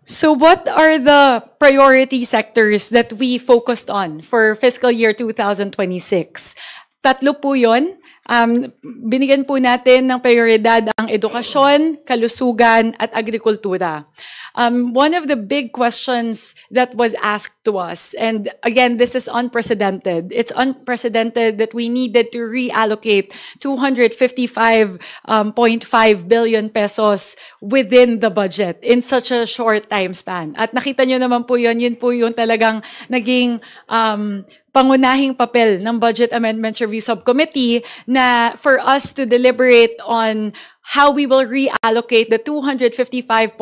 So what are the priority sectors that we focused on for fiscal year 2026? Tatlo po yun. Binigyan po natin ng prioridad ang edukasyon, kalusugan, at agrikultura. One of the big questions that was asked to us, and again, this is unprecedented. It's unprecedented that we needed to reallocate 255.5 billion pesos within the budget in such a short time span. At nakita nyo naman po yun po yung talagang naging pangunahing papel ng Budget Amendments Review Subcommittee na for us to deliberate on how we will reallocate the 255.5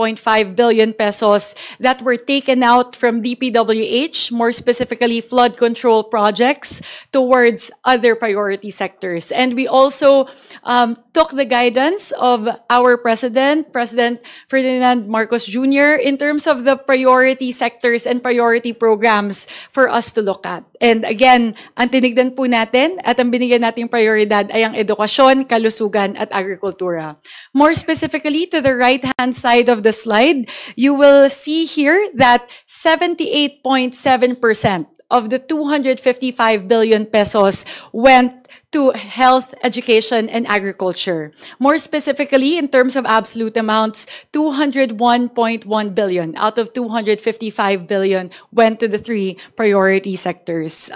billion pesos that were taken out from DPWH, more specifically flood control projects, towards other priority sectors. And we also took the guidance of our President Ferdinand Marcos Jr., in terms of the priority sectors and priority programs for us to look at. And again, ang tinignan po natin at ang binigyan nating prioridad ay ang edukasyon, kalusugan, at agrikultura. More specifically, to the right-hand side of the slide, you will see here that 78.7% of the 255 billion pesos went to health, education, and agriculture. More specifically, in terms of absolute amounts, 201.1 billion out of 255 billion went to the three priority sectors.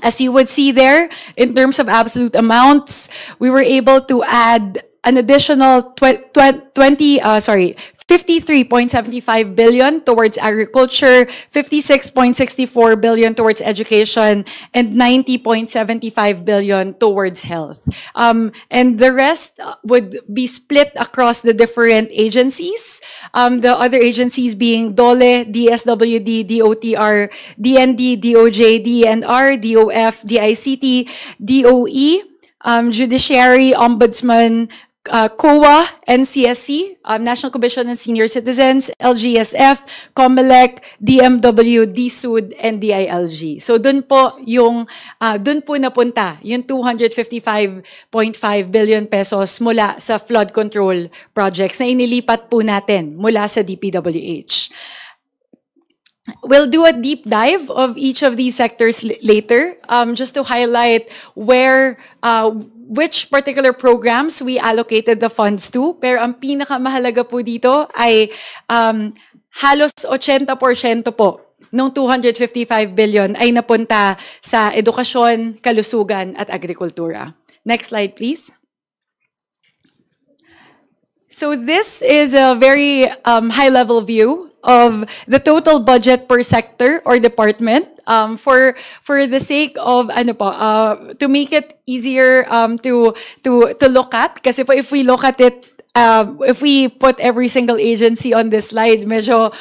As you would see there, in terms of absolute amounts, we were able to add an additional 53.75 billion towards agriculture, 56.64 billion towards education, and 90.75 billion towards health. And the rest would be split across the different agencies. The other agencies being DOLE, DSWD, DOTR, DND, DOJ, DNR, DOF, DICT, DOE, Judiciary, Ombudsman, COA, NCSC, National Commission on Senior Citizens, LGSF, COMELEC, DMW, DSUD, and DILG. So dun po napunta yung 255.5 billion pesos mula sa flood control projects na inilipat po natin mula sa DPWH. We'll do a deep dive of each of these sectors later, just to highlight which particular programs we allocated the funds to. Pero ang pinakamahalaga po dito ay halos 80% po ng 255 billion ay napunta sa edukasyon, kalusugan, at agrikultura. Next slide, please. So this is a very high-level view of the total budget per sector or department. For the sake of to make it easier to look at, kasi po if we look at it, if we put every single agency on this slide, medyo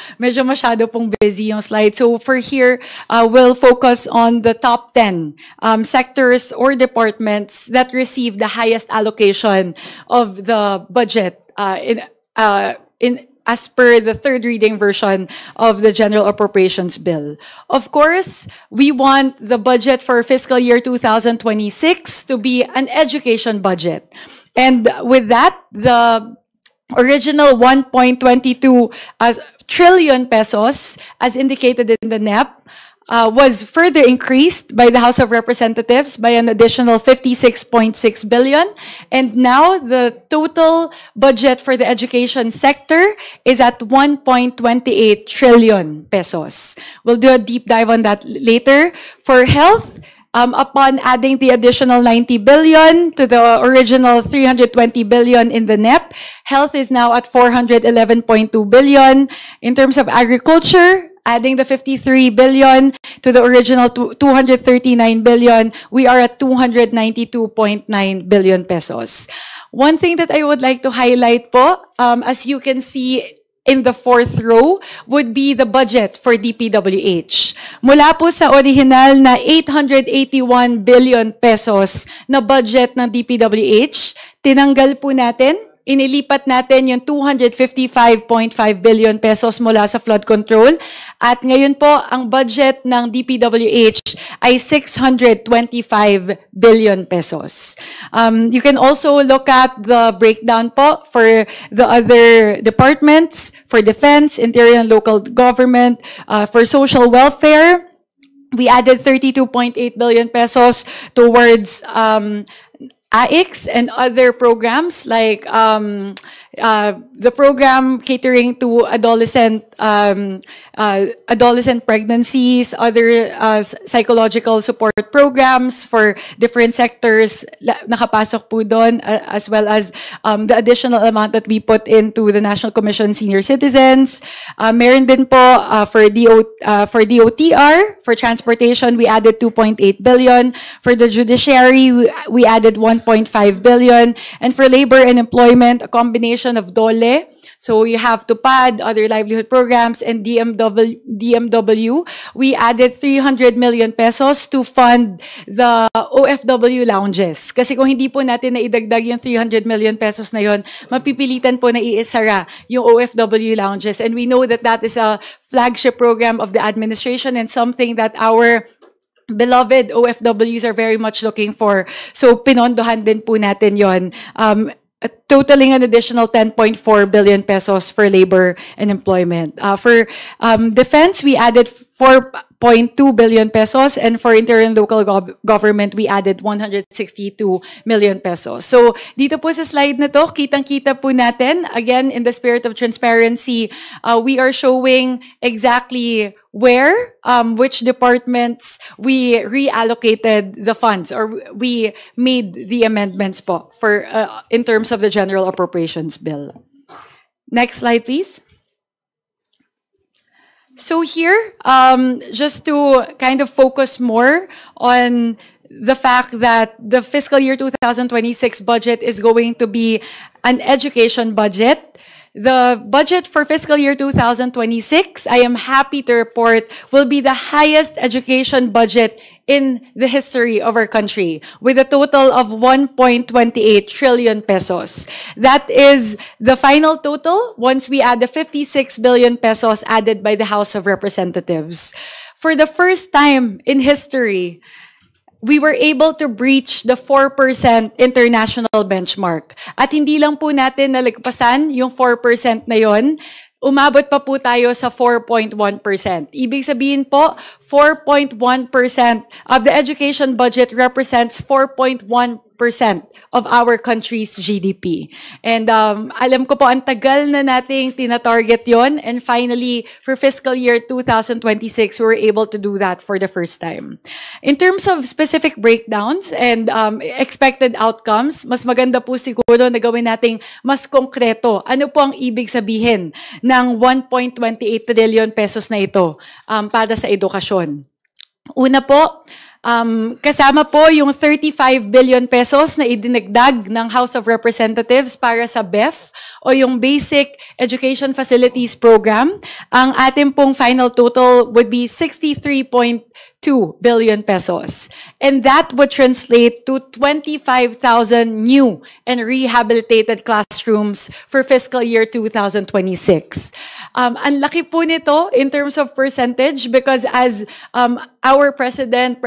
masyado pong busy yung slide. So for here, we'll focus on the top 10 sectors or departments that receive the highest allocation of the budget as per the third reading version of the General Appropriations Bill. Of course, we want the budget for fiscal year 2026 to be an education budget. And with that, the original 1.22 trillion pesos, as indicated in the NEP, was further increased by the House of Representatives by an additional 56.6 billion. And now the total budget for the education sector is at 1.28 trillion pesos. We'll do a deep dive on that later. For health, upon adding the additional 90 billion to the original 320 billion in the NEP, health is now at 411.2 billion. In terms of agriculture, adding the 53 billion to the original 239 billion, we are at 292.9 billion pesos. One thing that I would like to highlight po, as you can see in the fourth row, would be the budget for DPWH. Mula po sa original na 881 billion pesos na budget ng DPWH, tinanggal po natin inilipat natin yung 255.5 billion pesos mula sa flood control. At ngayon po, ang budget ng DPWH ay 625 billion pesos. You can also look at the breakdown po for the other departments, for defense, interior and local government, for social welfare. We added 32.8 billion pesos towards AICS and other programs like the program catering to adolescent pregnancies, other psychological support programs for different sectors nakapasok po doon, as well as the additional amount that we put into the National Commission on Senior Citizens. Meron din po for DOTR, for transportation, we added 2.8 billion. For the judiciary, we added 1.5 billion. And for labor and employment, a combination of DOLE, so you have TUPAD, other livelihood programs, and DMW. We added 300 million pesos to fund the OFW lounges. Kasi kung hindi po natin naidagdag yung 300 million pesos na yon, mapipilitan po na iisara yung OFW lounges. And we know that that is a flagship program of the administration and something that our beloved OFWs are very much looking for. So pinondohan din po natin yon. Totaling an additional 10.4 billion pesos for labor and employment. For defense, we added 4.2 billion pesos, and for interior and local government, we added 162 million pesos. So, dito po sa slide na to, kitang-kita po natin, again, in the spirit of transparency, we are showing exactly where, which departments we reallocated the funds, or we made the amendments po for, in terms of the General Appropriations Bill. Next slide, please. So here, just to kind of focus more on the fact that the fiscal year 2026 budget is going to be an education budget. The budget for fiscal year 2026, I am happy to report, will be the highest education budget in the history of our country, with a total of 1.28 trillion pesos. That is the final total once we add the 56 billion pesos added by the House of Representatives. For the first time in history, we were able to breach the 4% international benchmark. At hindi lang po natin nalagpasan yung 4% na yon, umabot pa po tayo sa 4.1%. Ibig sabihin po, 4.1% of the education budget represents 4.1% of our country's GDP. And alam ko po, ang tagal na nating tinatarget yon. And finally, for fiscal year 2026, we were able to do that for the first time. In terms of specific breakdowns and expected outcomes, mas maganda po siguro na gawin nating mas konkreto. Ano po ang ibig sabihin ng 1.28 trillion pesos na ito para sa edukasyon? Una po, kasama po yung 35 billion pesos na idinagdag ng House of Representatives para sa BEF o yung Basic Education Facilities Program. Ang ating pong final total would be 63.2 billion pesos. And that would translate to 25,000 new and rehabilitated classrooms for fiscal year 2026. Ang laki po nito in terms of percentage because as our President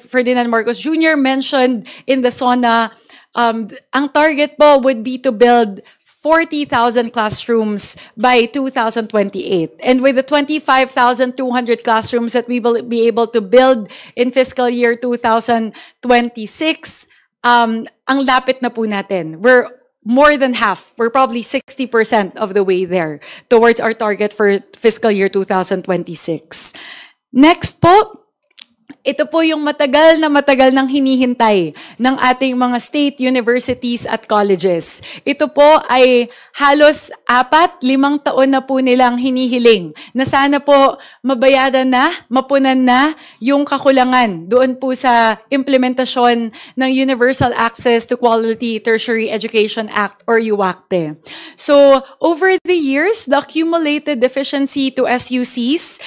Ferdinand Marcos Jr. mentioned in the SONA, ang target po would be to build 40,000 classrooms by 2028. And with the 25,200 classrooms that we will be able to build in fiscal year 2026, ang lapit na po natin. We're more than half. We're probably 60% of the way there towards our target for fiscal year 2026. Next po, ito po yung matagal nang hinihintay ng ating mga state universities at colleges. Ito po ay halos 4-5 taon na po nilang hinihiling na sana po mabayaran na, mapunan na yung kakulangan doon po sa implementasyon ng Universal Access to Quality Tertiary Education Act or UACTE. So, over the years, the accumulated deficiency to SUCs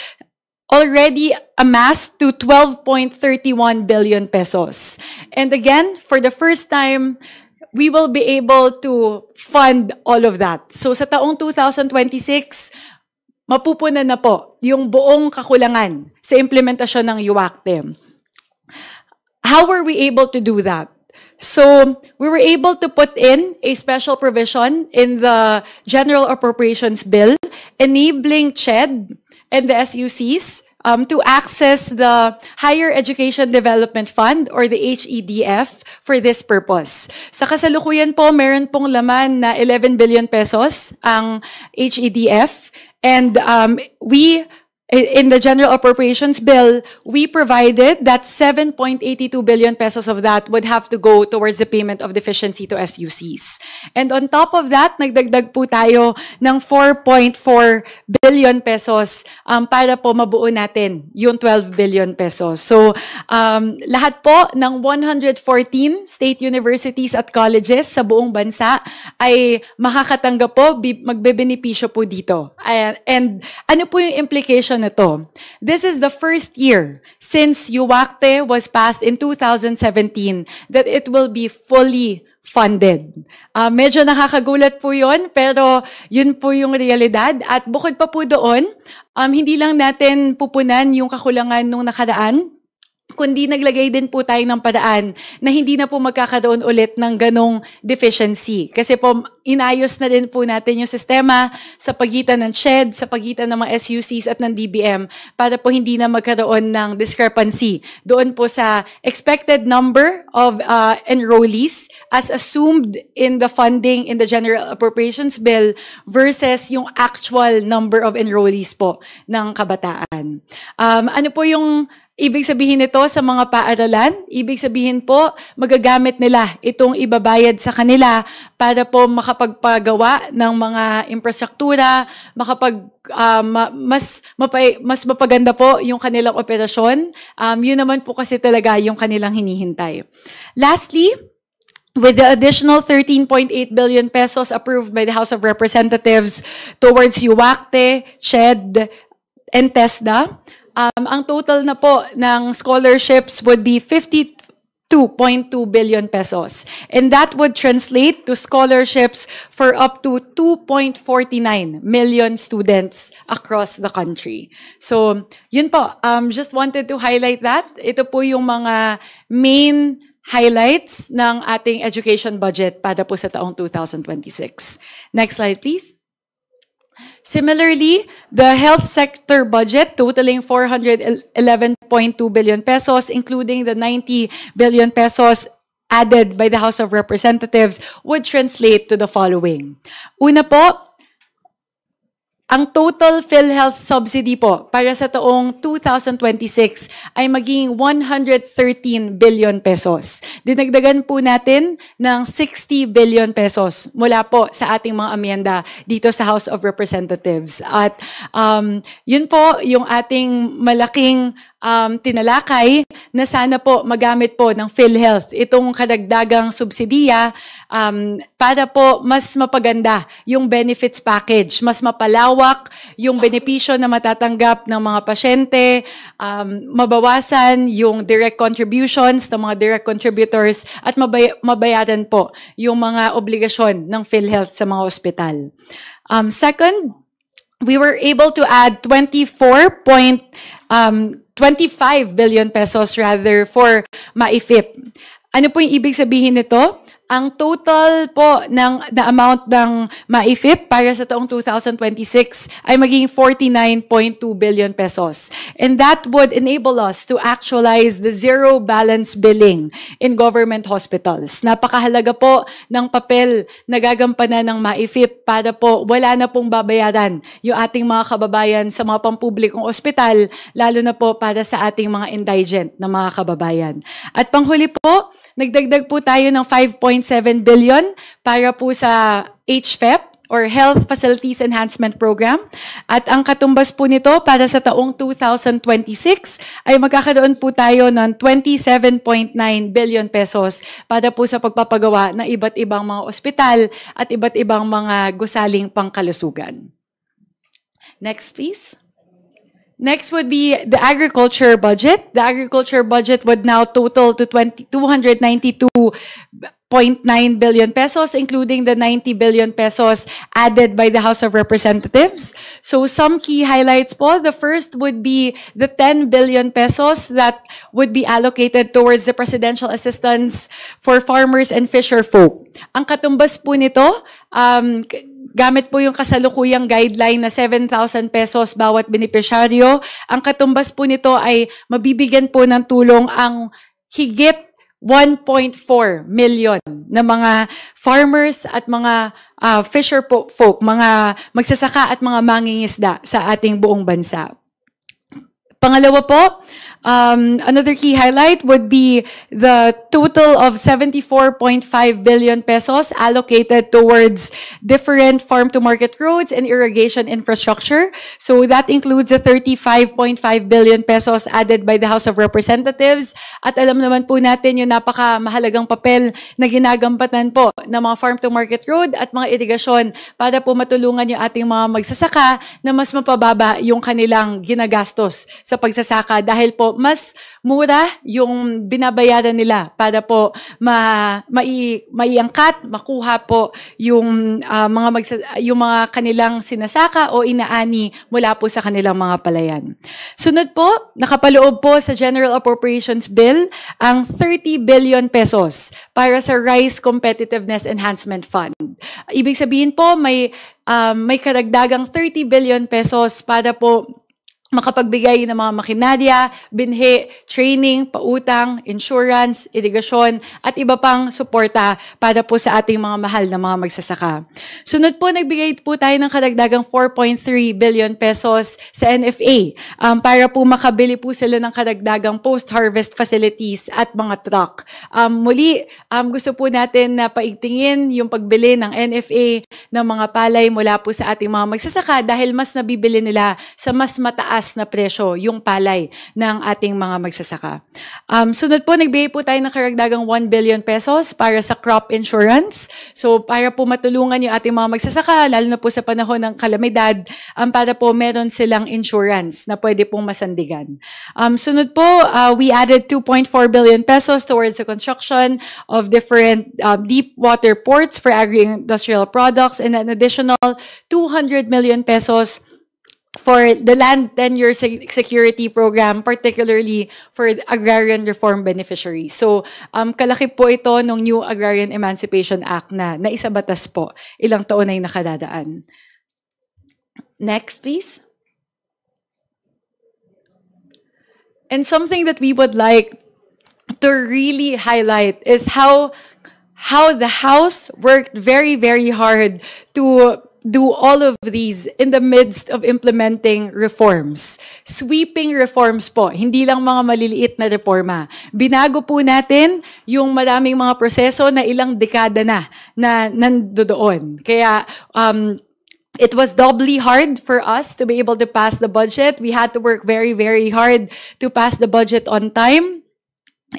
already amassed to 12.31 billion pesos. And again, for the first time, we will be able to fund all of that. So sa taong 2026, mapupunan na po yung buong kakulangan sa implementasyon ng UACTE. How were we able to do that? So we were able to put in a special provision in the General Appropriations Bill enabling CHED and the SUCs to access the Higher Education Development Fund or the HEDF for this purpose. Sa kasalukuyan po, meron pong laman na 11 billion pesos ang HEDF, and in the General Appropriations Bill, we provided that 7.82 billion pesos of that would have to go towards the payment of deficiency to SUCs. And on top of that, nagdagdag po tayo ng 4.4 billion pesos para po mabuo natin yung 12 billion pesos. So, lahat po ng 114 state universities at colleges sa buong bansa ay makakatanggap po, magbebenepisyo po dito. And ano po yung implication na to? This is the first year since UACTE was passed in 2017 that it will be fully funded. Medyo nakakagulat po yun, pero yun po yung realidad. At bukod pa po doon, hindi lang natin pupunan yung kakulangan nung nakaraan, kundi naglagay din po tayo ng paraan na hindi na po magkakaroon ulit ng ganong deficiency. Kasi po, inayos na din po natin yung sistema sa pagitan ng CHED, sa pagitan ng mga SUCs at ng DBM para po hindi na magkaroon ng discrepancy doon po sa expected number of enrollees as assumed in the funding in the General Appropriations Bill versus yung actual number of enrollees po ng kabataan. Ano po yung ibig sabihin nito sa mga paaralan? Ibig sabihin po, magagamit nila itong ibabayad sa kanila para po makapagpagawa ng mga infrastruktura, mas mapaganda po yung kanilang operasyon. Yun naman po kasi talaga yung kanilang hinihintay. Lastly, with the additional 13.8 billion pesos approved by the House of Representatives towards UACTE, CHED, and TESDA, ang total na po ng scholarships would be 52.2 billion pesos. And that would translate to scholarships for up to 2.49 million students across the country. So, yun po. Just wanted to highlight that. Ito po yung mga main highlights ng ating education budget para po sa taong 2026. Next slide, please. Similarly, the health sector budget totaling 411.2 billion pesos, including the 90 billion pesos added by the House of Representatives, would translate to the following. Una po, ang total PhilHealth subsidy po para sa taong 2026 ay maging 113 billion pesos. Dinagdagan po natin ng 60 billion pesos mula po sa ating mga amyenda dito sa House of Representatives. At yun po yung ating malaking tinalakay na sana po magamit po ng PhilHealth itong kadagdagang subsidiya para po mas mapaganda yung benefits package, mas mapalawak yung benepisyo na matatanggap ng mga pasyente, mabawasan yung direct contributions ng mga direct contributors at mabayaran po yung mga obligasyon ng PhilHealth sa mga ospital. Second, we were able to add 25 billion pesos rather for MAIFIP. Ano po yung ibig sabihin nito? Ang total po na amount ng MAIFIP para sa taong 2026 ay maging 49.2 billion pesos. And that would enable us to actualize the zero balance billing in government hospitals. Napakahalaga po ng papel na gagampanan ng MAIFIP para po wala na pong babayaran yung ating mga kababayan sa mga pampublikong ospital, lalo na po para sa ating mga indigent na mga kababayan. At panghuli po, nagdagdag po tayo ng 5.7 billion para po sa HFEP or Health Facilities Enhancement Program. At ang katumbas po nito para sa taong 2026 ay magkakaroon po tayo ng 27.9 billion pesos para po sa pagpapagawa ng iba't ibang mga ospital at iba't ibang mga gusaling pangkalusugan. Next, please. Next would be the agriculture budget. The agriculture budget would now total to 292.9 billion pesos, including the 90 billion pesos added by the House of Representatives. So some key highlights po. The first would be the 10 billion pesos that would be allocated towards the presidential assistance for farmers and fisher folk. Ang katumbas po nito, gamit po yung kasalukuyang guideline na 7,000 pesos bawat benepisyaryo. Ang katumbas po nito ay mabibigyan po ng tulong ang higit 1.4 million na mga farmers at mga fisher folk, mga magsasaka at mga mangingisda sa ating buong bansa. Pangalawa po, another key highlight would be the total of 74.5 billion pesos allocated towards different farm-to-market roads and irrigation infrastructure. So that includes the 35.5 billion pesos added by the House of Representatives. At alam naman po natin yung napakamahalagang papel na ginagampatan po ng mga farm-to-market road at mga irigasyon para po matulungan yung ating mga magsasaka na mas mapababa yung kanilang ginagastos sa pagsasaka dahil po mas mura yung binabayaran nila para po maiangkat, makuha po yung mga kanilang sinasaka o inaani mula po sa kanilang mga palayan. Sunod po, nakapaloob po sa General Appropriations Bill ang 30 billion pesos para sa Rice Competitiveness Enhancement Fund. Ibig sabihin po may karagdagang 30 billion pesos para po makapagbigay ng mga makinarya, binhi, training, pautang, insurance, irigasyon, at iba pang suporta para po sa ating mga mahal na mga magsasaka. Sunod po, nagbigay po tayo ng karagdagang 4.3 billion pesos sa NFA para po makabili po sila ng karagdagang post-harvest facilities at mga truck. Muli, gusto po natin na paigtingin yung pagbili ng NFA ng mga palay mula po sa ating mga magsasaka dahil mas nabibili nila sa mas mataas na presyo yung palay ng ating mga magsasaka. Sunod po, nagbigay po tayo ng karagdagang 1 billion pesos para sa crop insurance. So, para po matulungan yung ating mga magsasaka, lalo na po sa panahon ng kalamidad, para po meron silang insurance na pwede pong masandigan. Sunod po, we added 2.4 billion pesos towards the construction of different deep water ports for agri-industrial products and an additional 200 million pesos for the land tenure security program, particularly for agrarian reform beneficiaries. So, kalaki po ito ng New Agrarian Emancipation Act na naisabatas po ilang taon ay nakadadaan. Next, please. And something that we would like to really highlight is how the House worked very, very hard to do all of these in the midst of implementing reforms. Sweeping reforms po, hindi lang mga maliliit na reforma. Binago po natin yung maraming mga proseso na ilang dekada na nandoon. Kaya, it was doubly hard for us to be able to pass the budget. We had to work very, very hard to pass the budget on time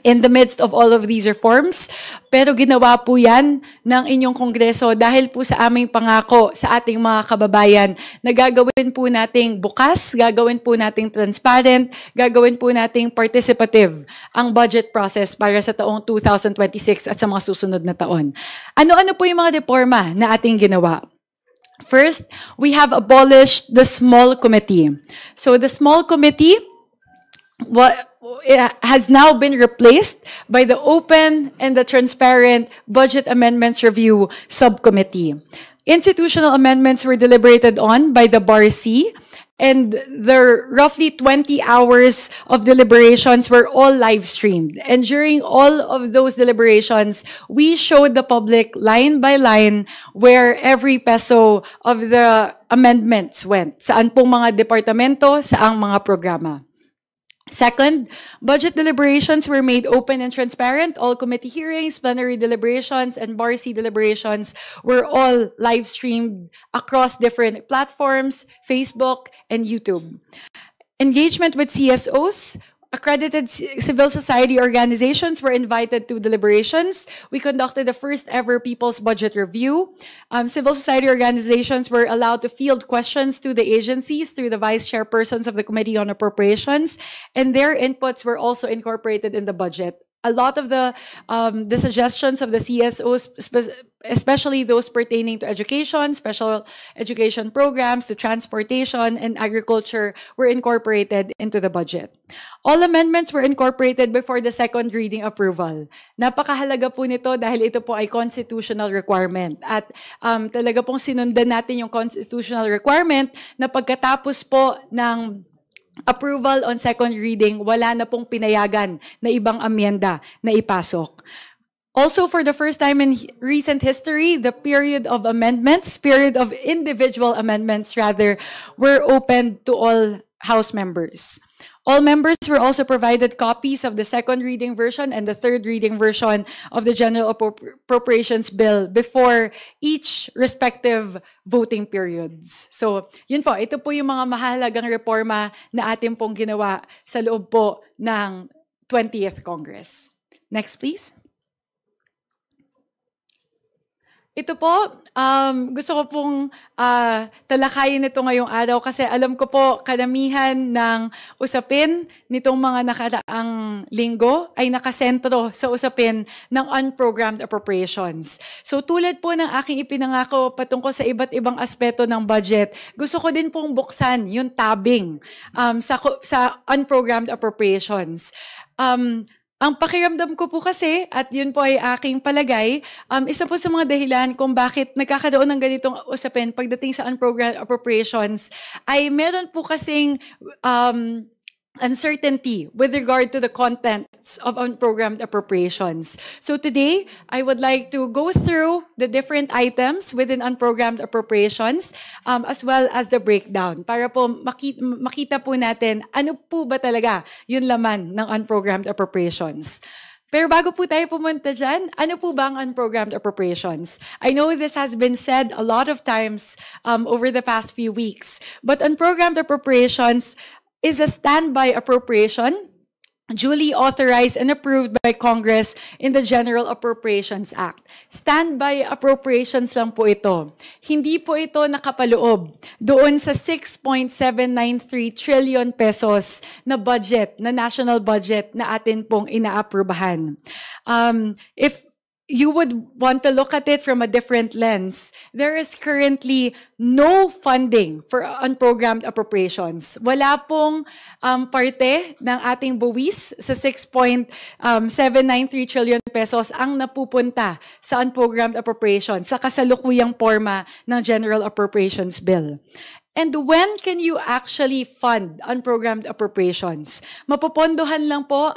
in the midst of all of these reforms. Pero ginawa po yan ng inyong Kongreso dahil po sa aming pangako sa ating mga kababayan na gagawin po nating bukas, gagawin po nating transparent, gagawin po nating participative ang budget process para sa taong 2026 at sa mga susunod na taon. Ano-ano po yung mga reforma na ating ginawa? First, we have abolished the small committee. So the small committee, it has now been replaced by the open and the transparent Budget Amendments Review Subcommittee. Institutional amendments were deliberated on by the BARC, and the roughly 20 hours of deliberations were all live streamed. And during all of those deliberations, we showed the public line by line where every peso of the amendments went. Saan pong mga departamento, saang mga programa. Second, budget deliberations were made open and transparent. All committee hearings, plenary deliberations, and BARC deliberations were all live streamed across different platforms, Facebook and YouTube. Engagement with CSOs accredited civil society organizations were invited to deliberations. We conducted the first ever People's Budget Review. Civil society organizations were allowed to field questions to the agencies through the vice chairpersons of the Committee on Appropriations, and their inputs were also incorporated in the budget. A lot of the suggestions of the CSOs, especially those pertaining to education, special education programs, to transportation and agriculture, were incorporated into the budget. All amendments were incorporated before the second reading approval. Napakahalaga po nito dahil ito po ay constitutional requirement. At talaga pong sinundan natin yung constitutional requirement na pagkatapos po ng approval on second reading, wala na pong pinayagan na ibang amyenda na ipasok. Also, for the first time in recent history, the period of individual amendments rather, were opened to all House members. All members were also provided copies of the second reading version and the third reading version of the General Appropriations Bill before each respective voting periods. So, yun po, ito po yung mga mahalagang reforma na atin pong ginawa sa loob po ng 20th Congress. Next, please. Ito po, gusto ko pong talakayin ito ngayong araw kasi alam ko po kadamihan ng usapin nitong mga nakaraang linggo ay nakasentro sa usapin ng unprogrammed appropriations. So tulad po ng aking ipinangako patungkol sa iba't ibang aspeto ng budget, gusto ko din pong buksan yung tabing sa unprogrammed appropriations. Ang pakiramdam ko po kasi, at yun po ay aking palagay, isa po sa mga dahilan kung bakit nagkakaroon ng ganitong usapin pagdating sa unprogrammed appropriations, ay meron po kasing uncertainty with regard to the contents of unprogrammed appropriations. So today, I would like to go through the different items within unprogrammed appropriations as well as the breakdown para po makita po natin ano po ba talaga yung laman ng unprogrammed appropriations. Pero bago po tayo pumunta dyan, ano po ba ang unprogrammed appropriations? I know this has been said a lot of times over the past few weeks, but unprogrammed appropriations is a standby appropriation duly authorized and approved by Congress in the General Appropriations Act. Standby appropriations lang po ito. Hindi po ito nakapaloob doon sa 6.793 trillion pesos na budget, na national budget na atin pong inaaprubahan. If you would want to look at it from a different lens, there is currently no funding for unprogrammed appropriations. Wala pong parte ng ating buwis sa 6.793 trillion pesos ang napupunta sa unprogrammed appropriations sa kasalukuyang forma ng General Appropriations Bill. And when can you actually fund unprogrammed appropriations? Mapopondohan lang po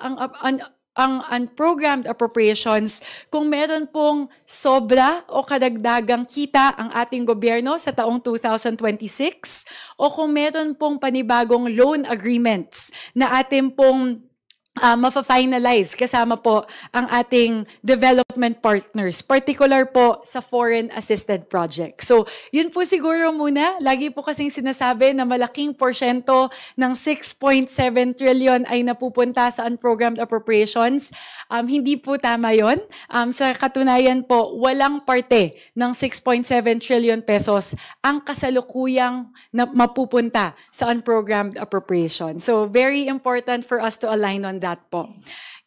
ang unprogrammed appropriations kung meron pong sobra o kadagdagang kita ang ating gobyerno sa taong 2026 o kung meron pong panibagong loan agreements na ating pong mafa-finalize kasama po ang ating development partners, particular po sa foreign assisted projects. So, yun po siguro muna. Lagi po kasing sinasabi na malaking porsyento ng 6.7 trillion ay napupunta sa unprogrammed appropriations. Hindi po tama yun. Sa katunayan po, walang parte ng 6.7 trillion pesos ang kasalukuyang na mapupunta sa unprogrammed appropriation. So, very important for us to align on that po.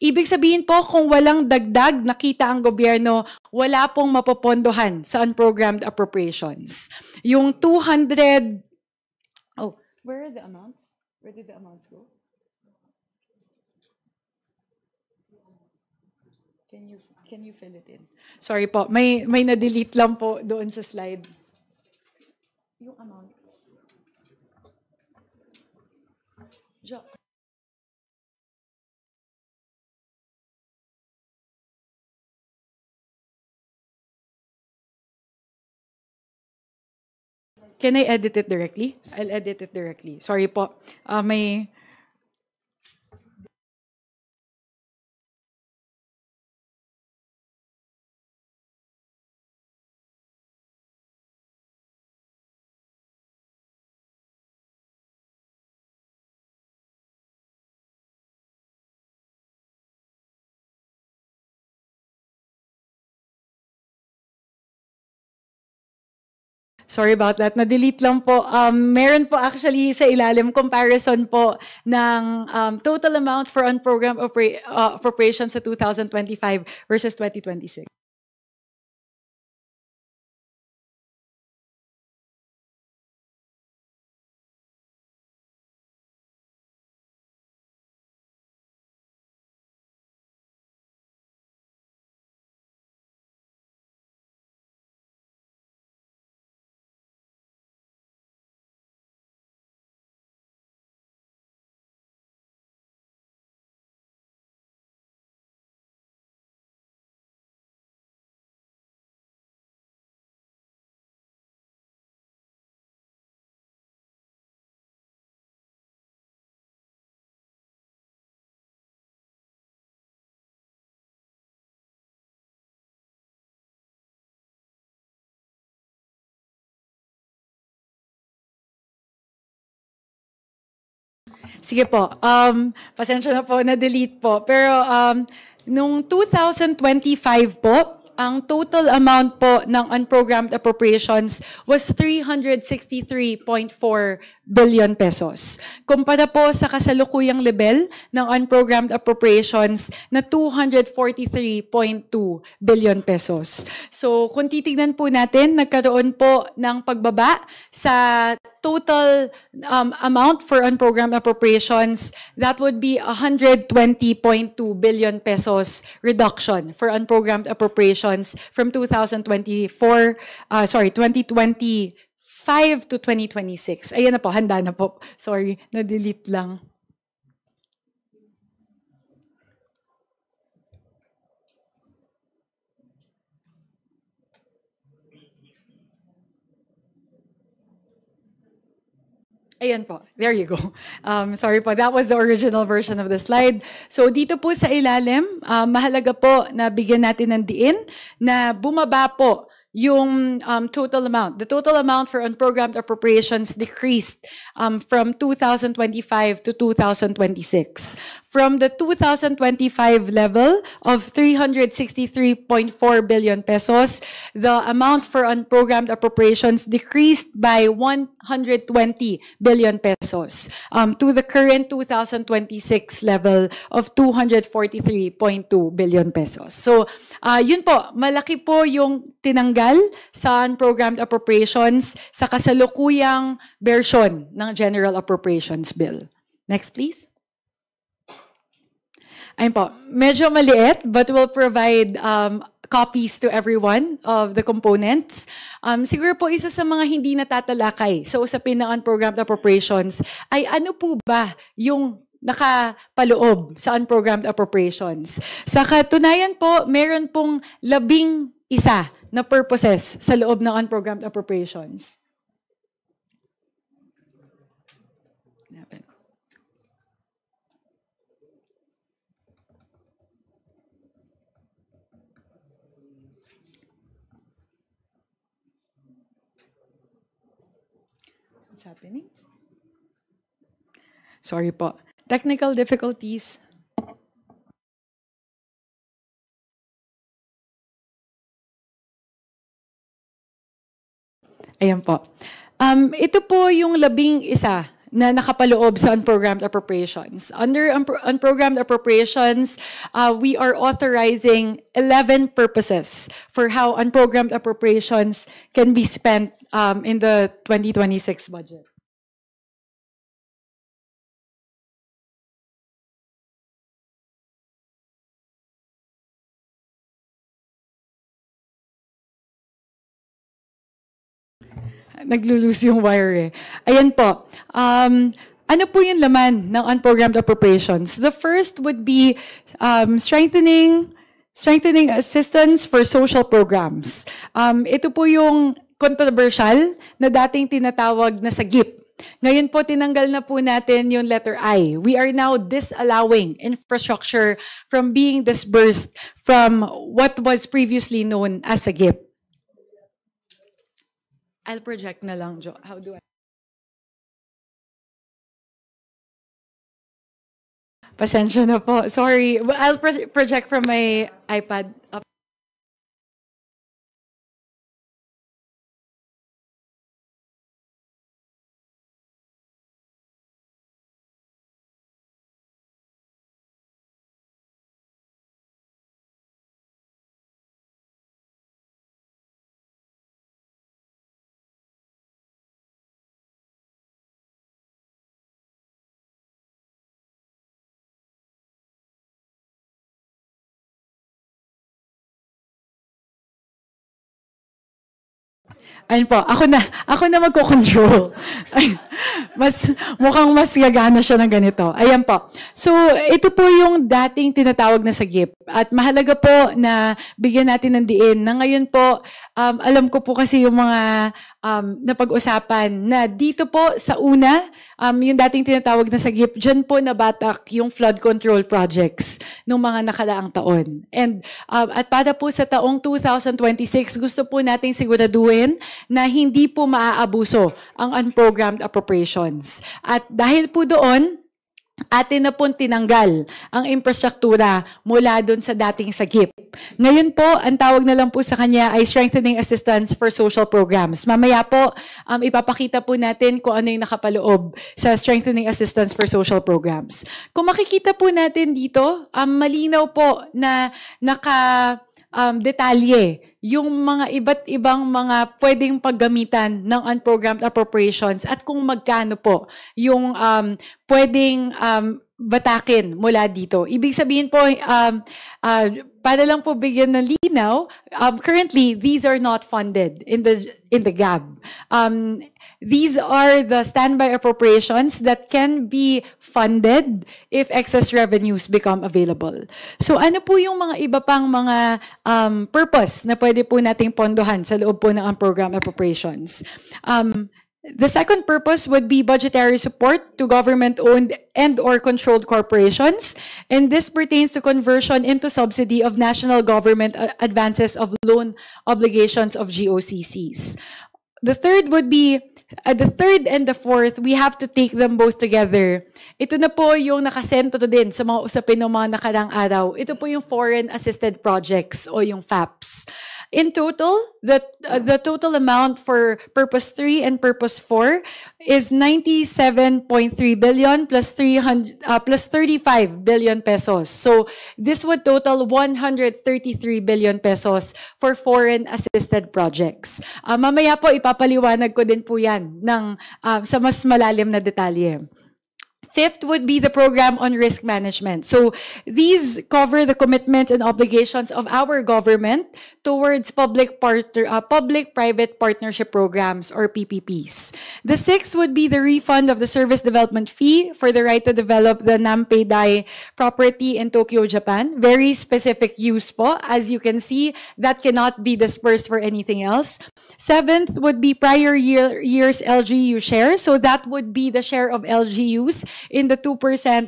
Ibig sabihin po, kung walang dagdag nakita ang gobyerno, wala pong mapopondohan sa unprogrammed appropriations. Yung 200... Oh, where are the amounts? Where did the amounts go? Can you fill it in? Sorry po, may na-delete lang po doon sa slide. Yung amounts. Can I edit it directly? I'll edit it directly. Sorry po. May Sorry about that. Na-delete lang po. Meron po actually sa ilalim comparison po ng total amount for unprogrammed appropriations sa 2025 versus 2026. Sige po. Pasensya na po, na-delete po. Pero nung 2025 po, ang total amount po ng unprogrammed appropriations was 363.4 billion pesos. Kumpara po sa kasalukuyang level ng unprogrammed appropriations na 243.2 billion pesos. So kung titignan po natin, nagkaroon po ng pagbaba sa total amount for unprogrammed appropriations, that would be 120.2 billion pesos reduction for unprogrammed appropriations from 2025 to 2026. Ayan na po, handa na po. Sorry, na-delete lang. Ayan po. There you go. Sorry po. That was the original version of the slide. So dito po sa ilalim, mahalaga po na bigyan natin ng diin na bumaba po yung total amount. The total amount for unprogrammed appropriations decreased from 2025 to 2026. From the 2025 level of 363.4 billion pesos, the amount for unprogrammed appropriations decreased by 120 billion pesos to the current 2026 level of 243.2 billion pesos. So, yun po, malaki po yung tinanggal sa unprogrammed appropriations sa kasalukuyang version ng General Appropriations Bill. Next, please. Ayun po, medyo maliit, but we'll provide copies to everyone of the components. Siguro po isa sa mga hindi natatalakay sa usapin ng unprogrammed appropriations ay ano po ba yung nakapaloob sa unprogrammed appropriations. Sa katunayan po, meron pong 11 na purposes sa loob ng unprogrammed appropriations. What's happening? Sorry po. Technical difficulties. Ayan po. Ito po yung 11 na nakapaloob sa unprogrammed appropriations. Under unprogrammed appropriations, we are authorizing 11 purposes for how unprogrammed appropriations can be spent in the 2026 budget. Naglulose yung wire eh. Ayan po. Ano po yung laman ng unprogrammed appropriations? The first would be strengthening assistance for social programs. Ito po yung controversial na dating tinatawag na SAGIP. Ngayon po, tinanggal na po natin yung letter I. We are now disallowing infrastructure from being disbursed from what was previously known as SAGIP. I'll project na lang, Jo. How do I? Pasensya na po. Sorry. I'll project from my iPad. Ayun po, ako na magko-control. Ay, mukhang mas gagana siya ng ganito. Ayan po. So, ito po yung dating tinatawag na sagip. At mahalaga po na bigyan natin ng diin na ngayon po, alam ko po kasi yung mga napag-usapan na dito po sa una, yung dating tinatawag na sagip, dyan po nabatak yung flood control projects ng mga nakalaang taon. And at para po sa taong 2026, gusto po nating siguraduhin na hindi po maaabuso ang unprogrammed appropriations. At dahil po doon, atin na pong tinanggal ang infrastruktura mula doon sa dating sagip. Ngayon po, ang tawag na lang po sa kanya ay Strengthening Assistance for Social Programs. Mamaya po, ipapakita po natin kung ano yung nakapaloob sa Strengthening Assistance for Social Programs. Kung makikita po natin dito, malinaw po na detalye yung mga iba't ibang mga pwedeng paggamitan ng unprogrammed appropriations at kung magkano po yung pwedeng batakin mula dito. Ibig sabihin po, para lang po bigyan ng linaw, currently, these are not funded in the GAB. These are the standby appropriations that can be funded if excess revenues become available. So ano po yung mga iba pang mga purpose na pwede po nating pondohan sa loob po ng unprogrammed appropriations? The second purpose would be budgetary support to government-owned and/or controlled corporations, and this pertains to conversion into subsidy of national government advances of loan obligations of GOCCs. The third would be, the third and the fourth, we have to take them both together. Ito na po yung nakasentro din sa mga usapin ng mga nakarang araw. Ito po yung foreign assisted projects o yung FAPs. In total, the total amount for Purpose 3 and Purpose 4 is 97.3 billion plus 35 billion pesos. So this would total 133 billion pesos for foreign assisted projects. Mamaya po ipapaliwanag ko din po yan sa mas malalim na detalye. Fifth would be the program on risk management. So these cover the commitments and obligations of our government towards public-private partnership programs or PPPs. The sixth would be the refund of the service development fee for the right to develop the Nampei-dai property in Tokyo, Japan. Very specific use po. As you can see, that cannot be dispersed for anything else. Seventh would be prior year's LGU share. So that would be the share of LGUs in the 2%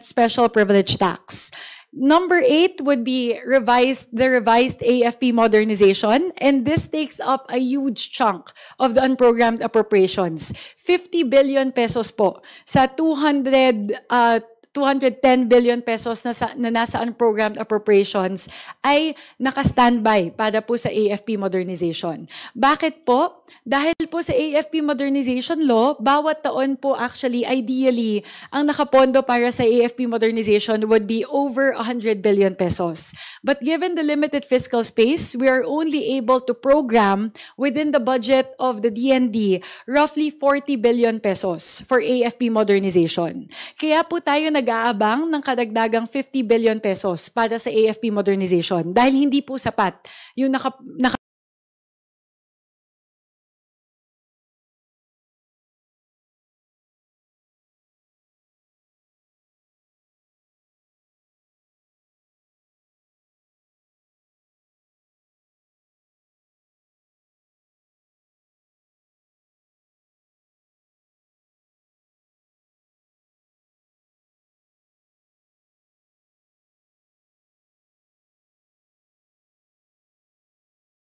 special privilege tax. Number 8 would be the revised AFP modernization, and this takes up a huge chunk of the unprogrammed appropriations. 50 billion pesos po sa 210 billion pesos na nasa unprogrammed appropriations ay naka-standby para po sa AFP modernization. Bakit po? Dahil po sa AFP modernization law, bawat taon po actually, ideally, ang nakapondo para sa AFP modernization would be over 100 billion pesos. But given the limited fiscal space, we are only able to program within the budget of the DND roughly 40 billion pesos for AFP modernization. Kaya po tayo nag-aabang ng kadagdagang 50 billion pesos para sa AFP modernization dahil hindi po sapat yung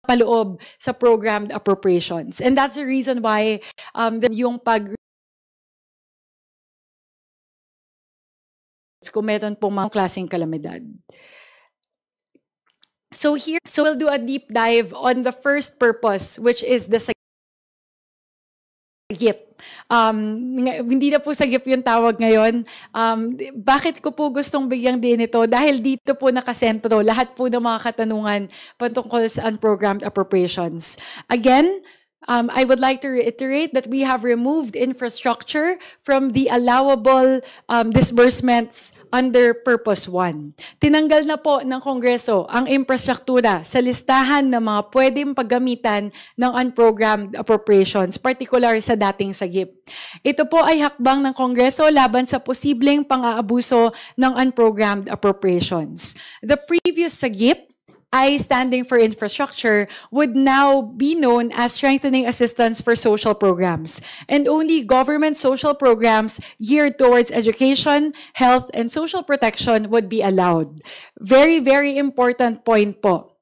paloob sa programmed appropriations. And that's the reason why yung kung meron pong mga klaseng kalamidad. So we'll do a deep dive on the first purpose, which is the sagip. Hindi na po sagip yung tawag ngayon. Bakit ko po gustong bigyang din ito? Dahil dito po nakasentro lahat po ng mga katanungan patungkol sa unprogrammed appropriations. Again, I would like to reiterate that we have removed infrastructure from the allowable disbursements under Purpose 1. Tinanggal na po ng Kongreso ang infrastruktura sa listahan ng mga pwedeng paggamitan ng unprogrammed appropriations, particular sa dating sagip. Ito po ay hakbang ng Kongreso laban sa posibleng pang-aabuso ng unprogrammed appropriations. The previous sagip, I standing for infrastructure, would now be known as strengthening assistance for social programs. And only government social programs geared towards education, health, and social protection would be allowed. Very, very important point po.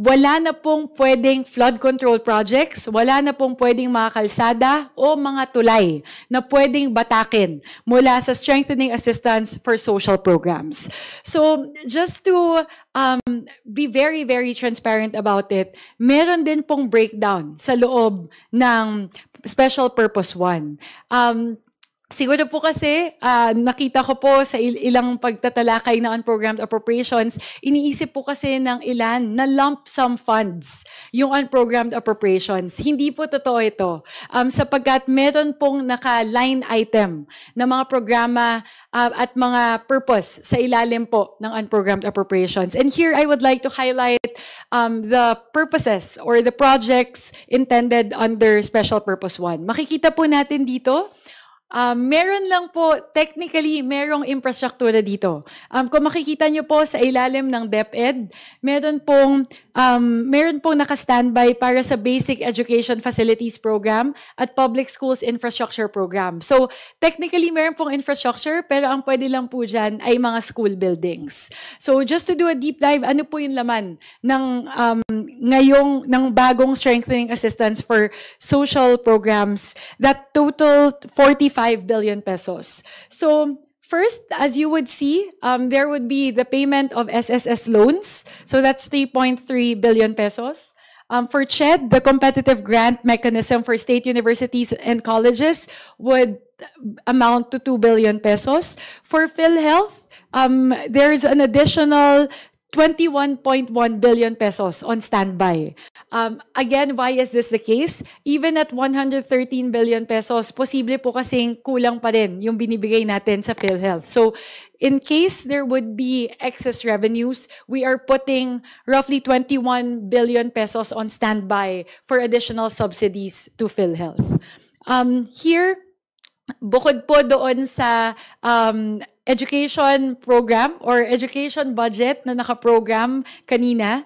Wala na pong pwedeng flood control projects, wala na pong pwedeng mga kalsada o mga tulay na pwedeng batakin mula sa strengthening assistance for social programs. So just to be very, very transparent about it, meron din pong breakdown sa loob ng Special Purpose 1. Siguro po kasi, nakita ko po sa ilang pagtatalakay na unprogrammed appropriations, iniisip po kasi ng ilan na lump sum funds yung unprogrammed appropriations. Hindi po totoo ito. Sapagkat meron pong naka-line item na mga programa at mga purpose sa ilalim po ng unprogrammed appropriations. And here I would like to highlight the purposes or the projects intended under Special Purpose 1. Makikita po natin dito, meron lang po, technically, merong infrastruktura dito. Kung makikita nyo po sa ilalim ng DepEd, meron pong naka-standby para sa Basic Education Facilities Program at Public Schools Infrastructure Program. So, technically, meron pong infrastructure, pero ang pwede lang po dyan ay mga school buildings. So, just to do a deep dive, ano po yung laman ng ng bagong strengthening assistance for social programs that total 45 billion pesos. So, first, as you would see, there would be the payment of SSS loans. So that's 3.3 billion pesos. For CHED, the competitive grant mechanism for state universities and colleges would amount to 2 billion pesos. For PhilHealth, there's an additional 21.1 billion pesos on standby. Again, why is this the case? Even at 113 billion pesos, posible po kasing kulang pa rin yung binibigay natin sa PhilHealth. So, in case there would be excess revenues, we are putting roughly 21 billion pesos on standby for additional subsidies to PhilHealth. Here, bukod po doon sa education program or education budget na nakaprogram kanina,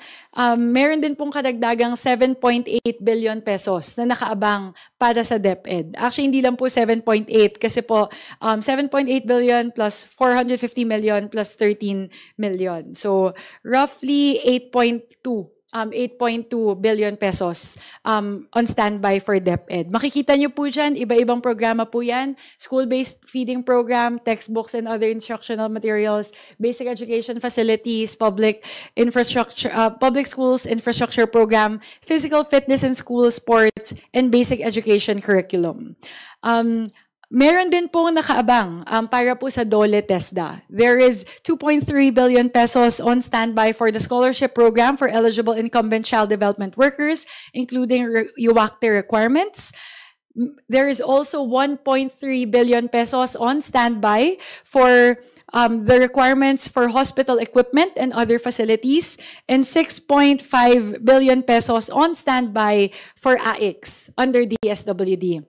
meron din pong kadagdagang 7.8 billion pesos na nakaabang para sa DepEd. Actually, hindi lang po 7.8 kasi po 7.8 billion plus 450 million plus 13 million. So, roughly 8.2 billion pesos on standby for DepEd. Makikita nyo po dyan, iba-ibang programa po yan. School-based feeding program, textbooks and other instructional materials, basic education facilities, public infrastructure, public schools infrastructure program, physical fitness and school sports, and basic education curriculum. Meron din po nakaabang para po sa DOLE TESDA. There is 2.3 billion pesos on standby for the scholarship program for eligible incumbent child development workers, including UACTE requirements. There is also 1.3 billion pesos on standby for the requirements for hospital equipment and other facilities, and 6.5 billion pesos on standby for AICS under DSWD.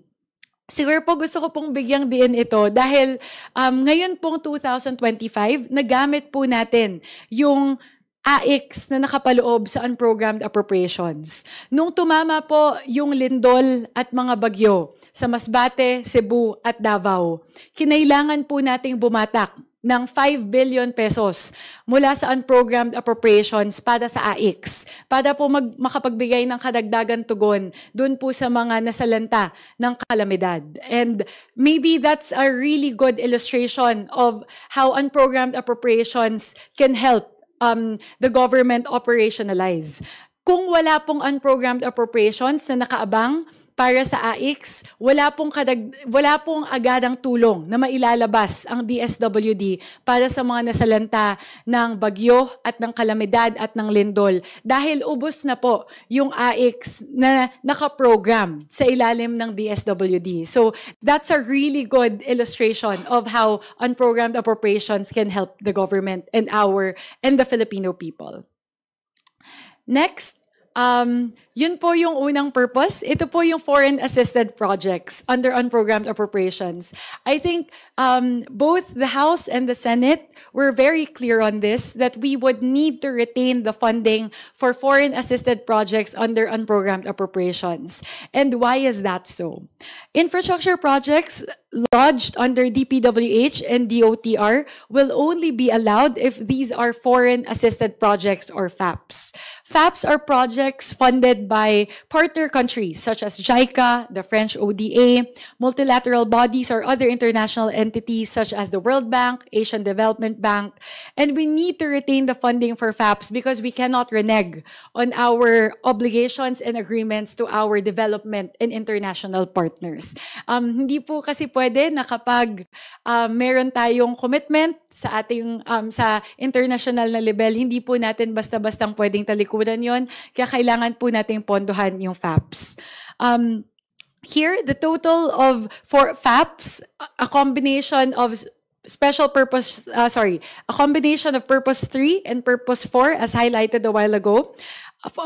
Siguro po gusto ko pong bigyang diin ito dahil ngayon pong 2025, nagamit po natin yung AICS na nakapaloob sa unprogrammed appropriations. Nung tumama po yung lindol at mga bagyo sa Masbate, Cebu at Davao, kinailangan po nating bumatak ng 5 billion pesos mula sa unprogrammed appropriations para sa AICS, para po makapagbigay ng kadagdagan tugon dun po sa mga nasalanta ng kalamidad. And maybe that's a really good illustration of how unprogrammed appropriations can help the government operationalize. Kung wala pong unprogrammed appropriations na nakaabang, para sa AIX, wala pong agarang tulong na mailalabas ang DSWD para sa mga nasalanta ng bagyo at ng kalamidad at ng lindol dahil ubos na po yung AIX na nakaprogram sa ilalim ng DSWD. So that's a really good illustration of how unprogrammed appropriations can help the government and the Filipino people. Next, yun po yung unang purpose. Ito po yung foreign assisted projects under unprogrammed appropriations. I think both the House and the Senate were very clear on this, that we would need to retain the funding for foreign assisted projects under unprogrammed appropriations. And why is that so? Infrastructure projects lodged under DPWH and DOTR will only be allowed if these are foreign assisted projects or FAPs. FAPs are projects funded by partner countries such as JICA, the French ODA, multilateral bodies or other international entities such as the World Bank, Asian Development Bank. And we need to retain the funding for FAPs because we cannot renege on our obligations and agreements to our development and international partners. Hindi po kasi pwede na kapag meron tayong commitment sa ating sa international na level, hindi po natin basta-bastang pwedeng talikuran yon. Kaya kailangan po nating pondohan yung FAPs. Here, the total of for FAPs, a combination of a combination of Purpose 3 and Purpose 4, as highlighted a while ago,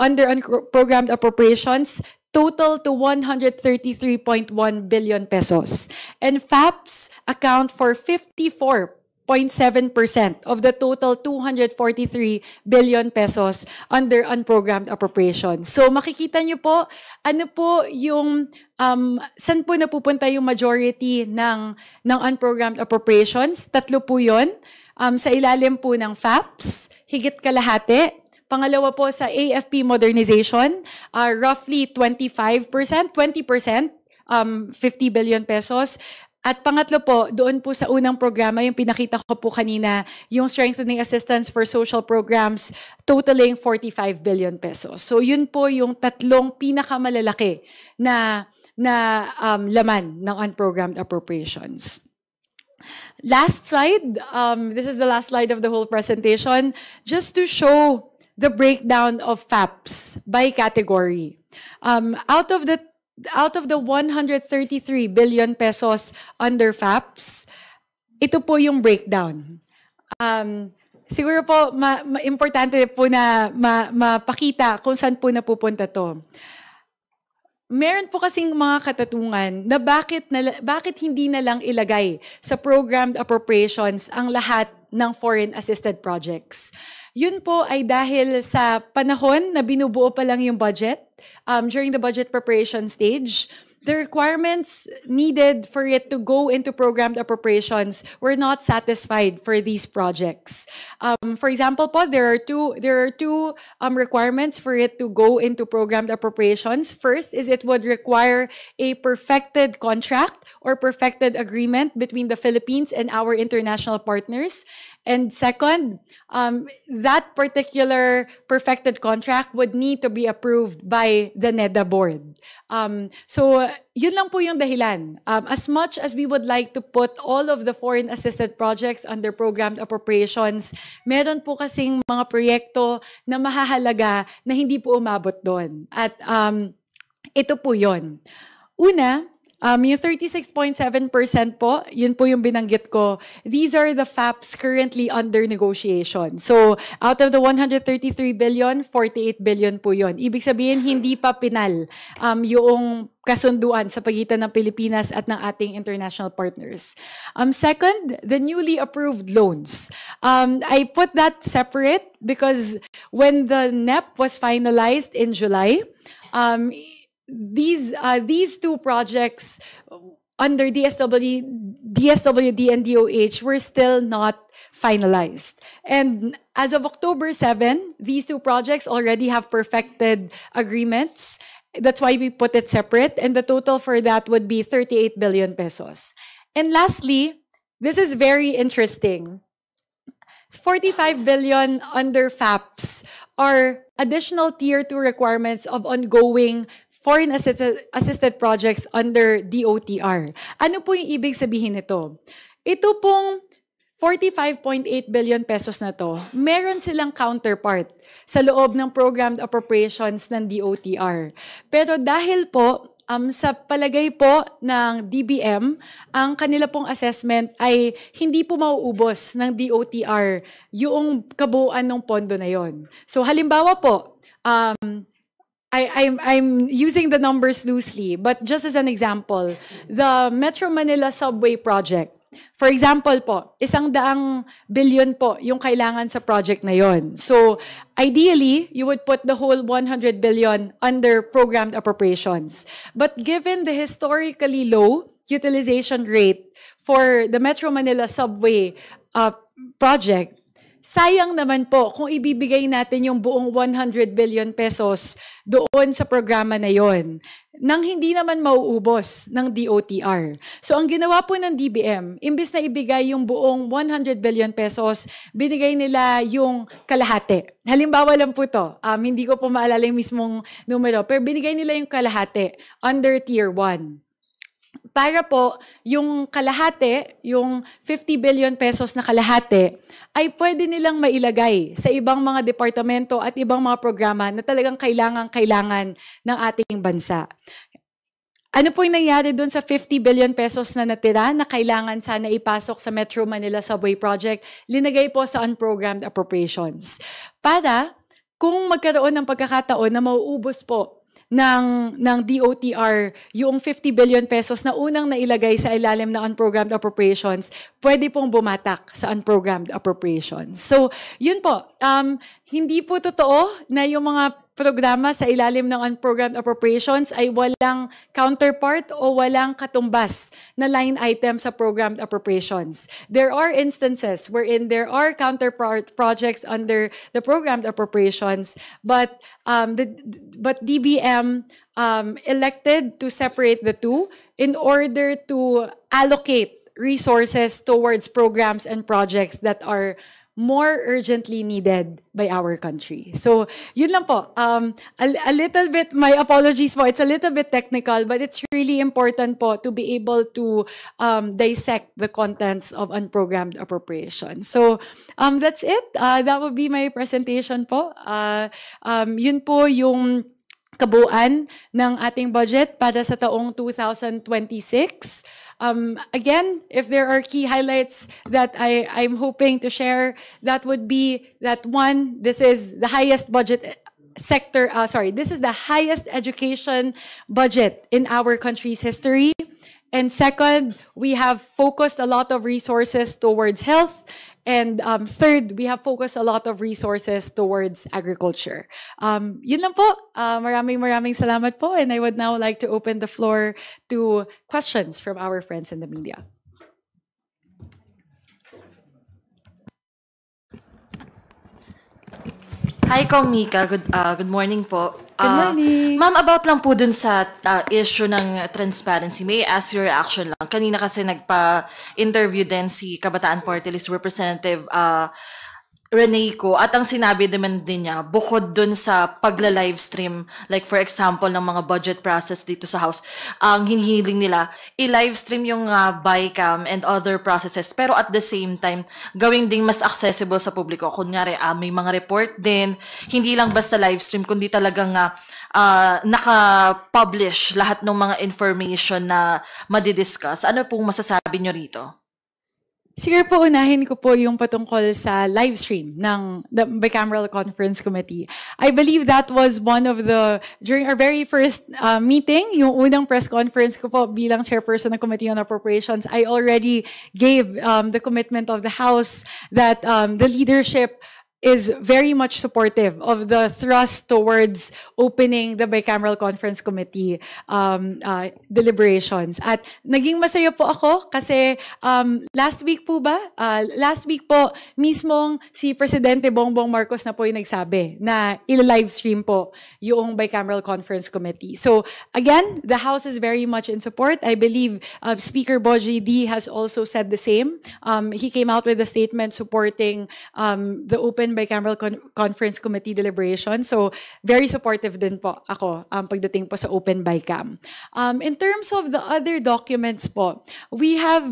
under unprogrammed appropriations, total to 133.1 billion pesos. And FAPs account for 54.7% of the total 243 billion pesos under unprogrammed appropriations. So makikita nyo po, ano po yung, saan po napupunta yung majority ng unprogrammed appropriations? Tatlo po yun. Sa ilalim po ng FAPs, higit kalahati. Pangalawa po sa AFP modernization, roughly 20%, 50 billion pesos. At pangatlo po, doon po sa unang programa, yung pinakita ko po kanina, yung strengthening assistance for social programs, totaling 45 billion pesos. So yun po yung tatlong pinakamalalaki na laman ng unprogrammed appropriations. Last slide, this is the last slide of the whole presentation, just to show the breakdown of FAPs by category. Out of the 133 billion pesos under FAPs, ito po yung breakdown. Siguro po importante po na mapakita kung saan po napupunta to. Meron po kasing mga katatungan na bakit hindi na lang ilagay sa programmed appropriations ang lahat ng foreign assisted projects. Yun po ay dahil sa panahon na binubuo pa lang yung budget, during the budget preparation stage, the requirements needed for it to go into programmed appropriations were not satisfied for these projects. For example, po, there are two requirements for it to go into programmed appropriations. First is it would require a perfected contract or perfected agreement between the Philippines and our international partners. And second, that particular perfected contract would need to be approved by the NEDA board. So, yun lang po yung dahilan. As much as we would like to put all of the foreign assisted projects under programmed appropriations, meron po kasing mga proyekto na mahahalaga na hindi po umabot doon. At ito po yun. Una, yung 36.7% po, yun po yung binanggit ko. These are the FAPs currently under negotiation. So, out of the 133 billion, 48 billion po yun. Ibig sabihin, hindi pa pinal yung kasunduan sa pagitan ng Pilipinas at ng ating international partners. Second, the newly approved loans. I put that separate because when the NEP was finalized in July, these two projects under DSWD and DOH were still not finalized. And as of October 7, these two projects already have perfected agreements. That's why we put it separate. And the total for that would be 38 billion pesos. And lastly, this is very interesting. 45 billion under FAPs are additional Tier 2 requirements of ongoing foreign assisted projects under DOTR. Ano po yung ibig sabihin nito? Ito pong 45.8 billion pesos na to, meron silang counterpart sa loob ng programmed appropriations ng DOTR. Pero dahil po sa palagay po ng DBM, ang kanila pong assessment ay hindi po mauubos ng DOTR yung kabuuan ng pondo na yon. So halimbawa po, I'm using the numbers loosely, but just as an example, the Metro Manila Subway Project, for example po, 100 billion po yung kailangan sa project na yon. So, ideally, you would put the whole 100 billion under programmed appropriations. But given the historically low utilization rate for the Metro Manila Subway project, sayang naman po kung ibibigay natin yung buong 100 billion pesos doon sa programa na yon nang hindi naman mauubos ng DOTR. So ang ginawa po ng DBM, imbis na ibigay yung buong 100 billion pesos, binigay nila yung kalahati. Halimbawa lang po to, hindi ko po maalala yung mismong numero, pero binigay nila yung kalahati under Tier 1. Para po, yung kalahati, yung 50 billion pesos na kalahati, ay pwede nilang mailagay sa ibang mga departamento at ibang mga programa na talagang kailangan ng ating bansa. Ano po yung nangyari doon sa 50 billion pesos na natira na kailangan sana ipasok sa Metro Manila Subway Project? Linagay po sa unprogrammed appropriations. Para kung magkaroon ng pagkakataon na mauubos po ng DOTR yung 50 billion pesos na unang nailagay sa ilalim na unprogrammed appropriations, pwede pong bumatak sa unprogrammed appropriations. So, yun po. Hindi po totoo na yung mga programa sa ilalim ng unprogrammed appropriations ay walang counterpart o walang katumbas na line item sa programmed appropriations. There are instances wherein there are counterpart projects under the programmed appropriations, but DBM elected to separate the two in order to allocate resources towards programs and projects that are more urgently needed by our country. So, yun lang po. A little bit, my apologies po, it's a little bit technical, but it's really important po to be able to dissect the contents of unprogrammed appropriation. So, that's it. That would be my presentation po. Yun po yung kabuuan ng ating budget para sa taong 2026. Again, if there are key highlights that I'm hoping to share, that would be that one, this is the highest budget sector, this is the highest education budget in our country's history. And second, we have focused a lot of resources towards health. And third, we have focused a lot of resources towards agriculture. Yun lang po. Maraming salamat po. And I would now like to open the floor to questions from our friends in the media. Hi, Kong Mika. Good morning po. Good morning. Ma'am, about lang po dun sa issue ng transparency, may I ask your reaction lang? Kanina kasi nagpa-interview din si Kabataan Party List Representative Rene Ko, at ang sinabi naman din niya, bukod dun sa pagla-livestream, like for example, ng mga budget process dito sa House, ang hinihiling nila, i-livestream yung BICAM and other processes, pero at the same time, gawing ding mas accessible sa publiko. Kunyari, may mga report din, hindi lang basta livestream, kundi talagang naka-publish lahat ng mga information na madidiscuss. Ano pong masasabi nyo rito? Siguro po unahin ko po yung patungkol sa live stream ng the Bicameral Conference Committee. I believe that was one of during our very first meeting, yung unang press conference ko po bilang chairperson ng Committee on Appropriations, I already gave the commitment of the House that the leadership is very much supportive of the thrust towards opening the Bicameral Conference Committee deliberations. At naging masaya po ako kasi last week po mismong si Presidente Bongbong Marcos na po yung nagsabi na il-livestream po yung Bicameral Conference Committee. So again, the House is very much in support. I believe Speaker Boji D has also said the same. He came out with a statement supporting the open open bicameral conference committee deliberation. So very supportive din po ako pagdating po sa open bicam. In terms of the other documents po, we have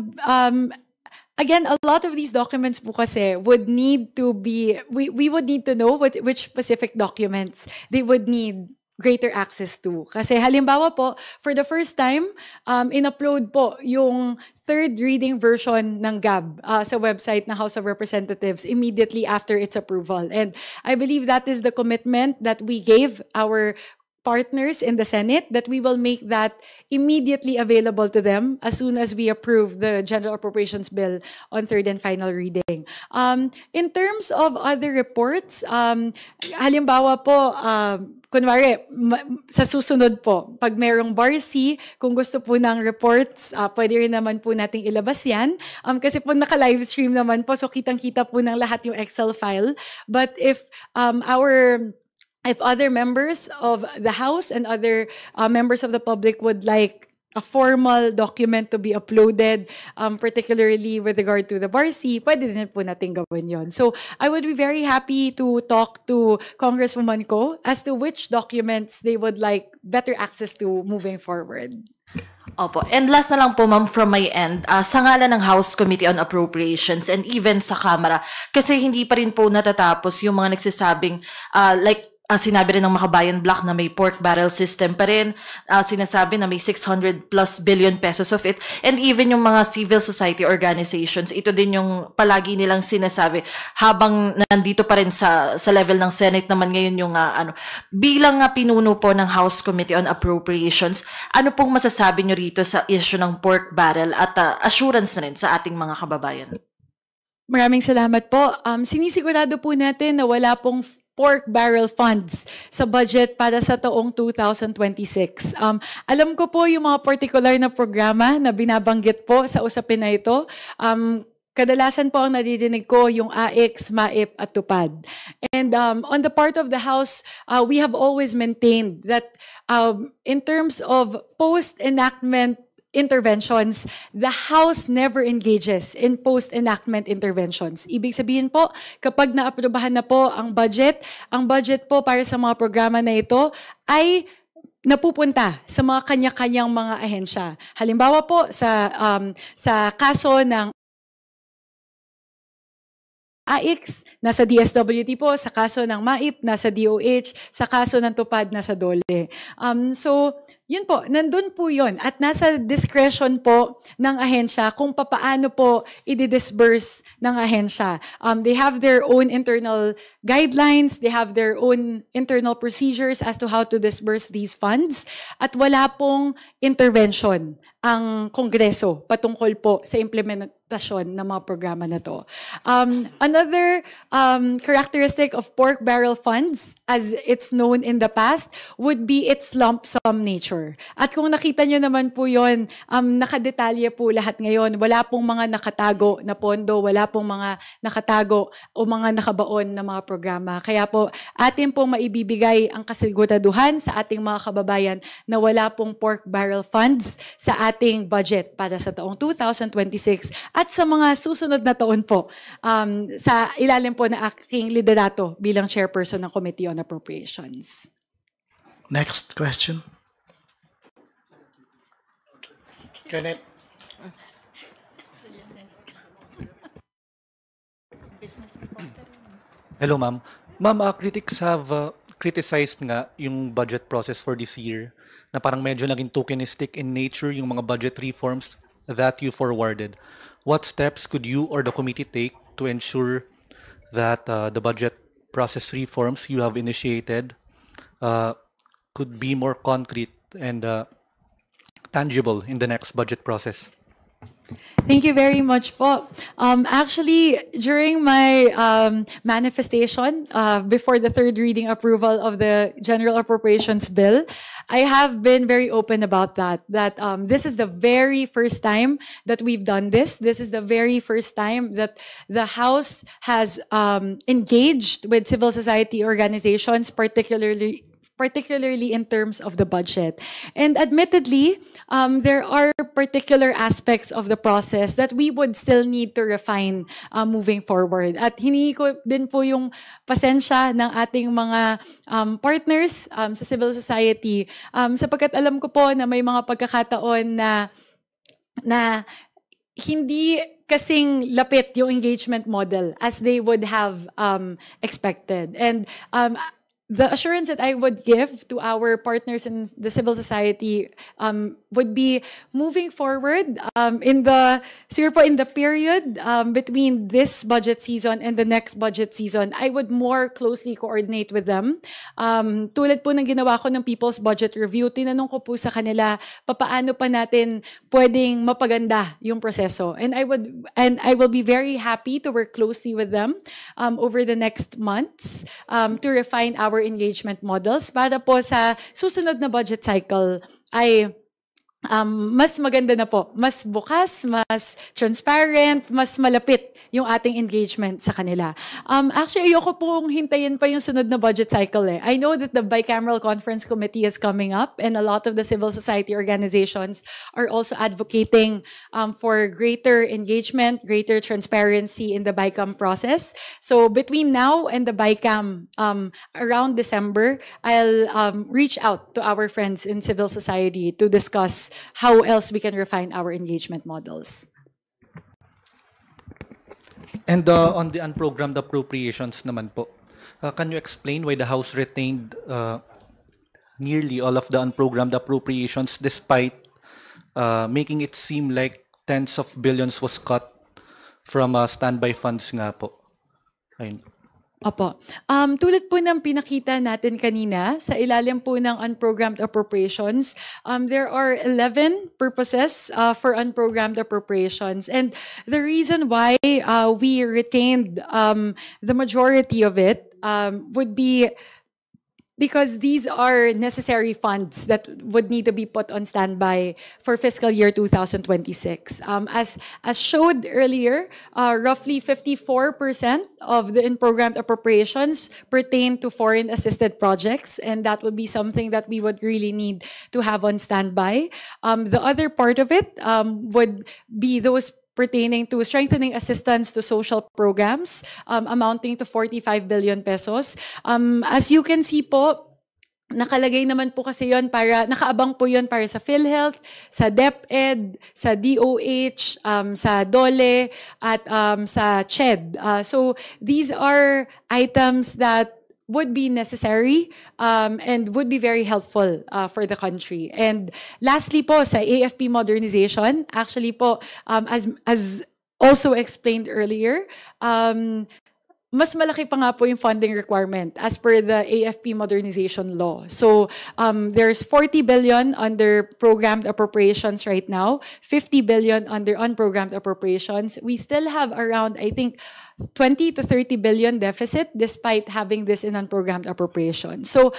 again, a lot of these documents po kasi would need to be, we would need to know which specific documents they would need greater access to. Kasi halimbawa po, for the first time, in-upload po yung third reading version ng GAB sa website ng House of Representatives immediately after its approval. And I believe that is the commitment that we gave our partners in the Senate, that we will make that immediately available to them as soon as we approve the General Appropriations Bill on third and final reading. In terms of other reports, halimbawa po, kunwari, sa susunod po, pag merong BARC, kung gusto po ng reports, pwede rin naman po nating ilabas yan. Kasi po naka-livestream naman po, so kitang-kita po ng lahat yung Excel file. But if other members of the House and other members of the public would like a formal document to be uploaded, particularly with regard to the BARC, pwede din po natin gawin yon. So I would be very happy to talk to Congresswoman Ko as to which documents they would like better access to moving forward. Opo. And last na lang po, ma'am, from my end, sa ngalan ng House Committee on Appropriations and even sa Kamara, kasi hindi pa rin po natatapos yung mga nagsasabing, sinabi rin ng Makabayan Block na may pork barrel system pa rin, sinasabi na may 600 plus billion pesos of it, and even yung mga civil society organizations, ito din yung palagi nilang sinasabi habang nandito pa rin sa level ng Senate naman ngayon yung bilang pinuno po ng House Committee on Appropriations, ano pong masasabi nyo rito sa issue ng pork barrel at assurance na rin sa ating mga kababayan? Maraming salamat po. Sinisigurado po natin na wala pong pork barrel funds sa budget para sa taong 2026. Alam ko po yung mga particular na programa na binabanggit po sa usapin na ito. Kadalasan po ang nadidinig ko yung AIX, MAIP at TUPAD. And on the part of the House, we have always maintained that in terms of post-enactment interventions, the House never engages in post-enactment interventions. Ibig sabihin po, kapag naaprubahan na po ang budget po para sa mga programa na ito ay napupunta sa mga kanya-kanyang mga ahensya. Halimbawa po, sa kaso ng AIX, nasa DSWD po, sa kaso ng MAIP, nasa DOH, sa kaso ng TUPAD, nasa DOLE. So, yun po, nandun po yun. At nasa discretion po ng ahensya kung papaano po i-disburse ng ahensya. They have their own internal guidelines, they have their own internal procedures as to how to disburse these funds. At wala pong intervention ang Kongreso patungkol po sa implementasyon ng mga programa na to. Another characteristic of pork barrel funds, as it's known in the past, would be its lump sum nature. At kung nakita nyo naman po yun, nakadetalye po lahat ngayon. Wala pong mga nakatago na pondo, wala pong mga nakatago o mga nakabaon na mga programa. Kaya po, atin pong maibibigay ang kasiguraduhan sa ating mga kababayan na wala pong pork barrel funds sa ating budget para sa taong 2026 at sa mga susunod na taon po sa ilalim po na aking liderato bilang chairperson ng Committee on Appropriations. Next question. Kenneth. Hello, ma'am. Ma'am, critics have criticized nga yung budget process for this year na parang medyo naging tokenistic in nature yung mga budget reforms that you forwarded. What steps could you or the committee take to ensure that the budget process reforms you have initiated could be more concrete and tangible in the next budget process? Thank you very much po. Actually, during my manifestation before the third reading approval of the General Appropriations Bill, I have been very open about that this is the very first time that we've done this. This is the very first time that the House has engaged with civil society organizations, particularly particularly in terms of the budget. And admittedly, there are particular aspects of the process that we would still need to refine moving forward. At hiningi ko din po yung pasensya ng ating mga partners sa civil society sapagkat alam ko po na may mga pagkakataon na hindi kasing lapit yung engagement model as they would have expected. And the assurance that I would give to our partners in the civil society would be moving forward in the period between this budget season and the next budget season. I would more closely coordinate with them. Tulad po ng ginawa ko ng People's Budget Review, tinanong ko po sa kanila papaano pa natin pwedeng mapaganda yung proseso. And I will be very happy to work closely with them over the next months to refine our engagement models para po sa susunod na budget cycle ay mas maganda na po, mas bukas, mas transparent, mas malapit yung ating engagement sa kanila. Actually, ayoko pong hintayin pa yung sunod na budget cycle eh. I know that the Bicameral Conference Committee is coming up and a lot of the civil society organizations are also advocating for greater engagement, greater transparency in the BICAM process. So between now and the BICAM around December, I'll reach out to our friends in civil society to discuss how else we can refine our engagement models. And on the unprogrammed appropriations naman po, can you explain why the House retained nearly all of the unprogrammed appropriations despite making it seem like tens of billions was cut from standby funds nga po? Ayun. Opo. Tulad po ng pinakita natin kanina, sa ilalim po ng unprogrammed appropriations, there are 11 purposes for unprogrammed appropriations. And the reason why we retained the majority of it would be because these are necessary funds that would need to be put on standby for fiscal year 2026. As showed earlier, roughly 54% of the in-programmed appropriations pertain to foreign-assisted projects, and that would be something that we would really need to have on standby. The other part of it would be those pertaining to strengthening assistance to social programs amounting to 45 billion pesos. As you can see po, nakalagay naman po kasi yon nakaabang po yon para sa PhilHealth, sa DepEd, sa DOH, sa DOLE, at sa CHED. So these are items that would be necessary and would be very helpful for the country. And lastly po, sa AFP modernization, actually po, as also explained earlier, mas malaki pa nga po yung funding requirement as per the AFP modernization law. So there's 40 billion under programmed appropriations right now, 50 billion under unprogrammed appropriations. We still have around, I think, 20 to 30 billion deficit despite having this in unprogrammed appropriation. So,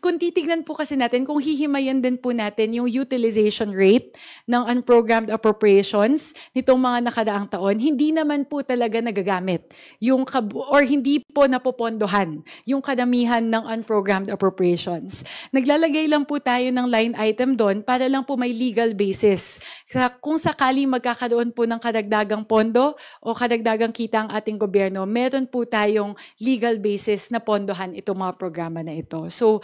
kung titignan po kasi natin, kung hihimayan din po natin yung utilization rate ng unprogrammed appropriations nitong mga nakadaang taon, hindi naman po talaga nagagamit yung or hindi po napopondohan yung kadamihan ng unprogrammed appropriations. Naglalagay lang po tayo ng line item doon para lang po may legal basis. Kung sakali magkakaroon po ng kadagdagang pondo o kadagdagang kita ang ating gobyerno, meron po tayong legal basis na pondohan itong mga programa na ito. So,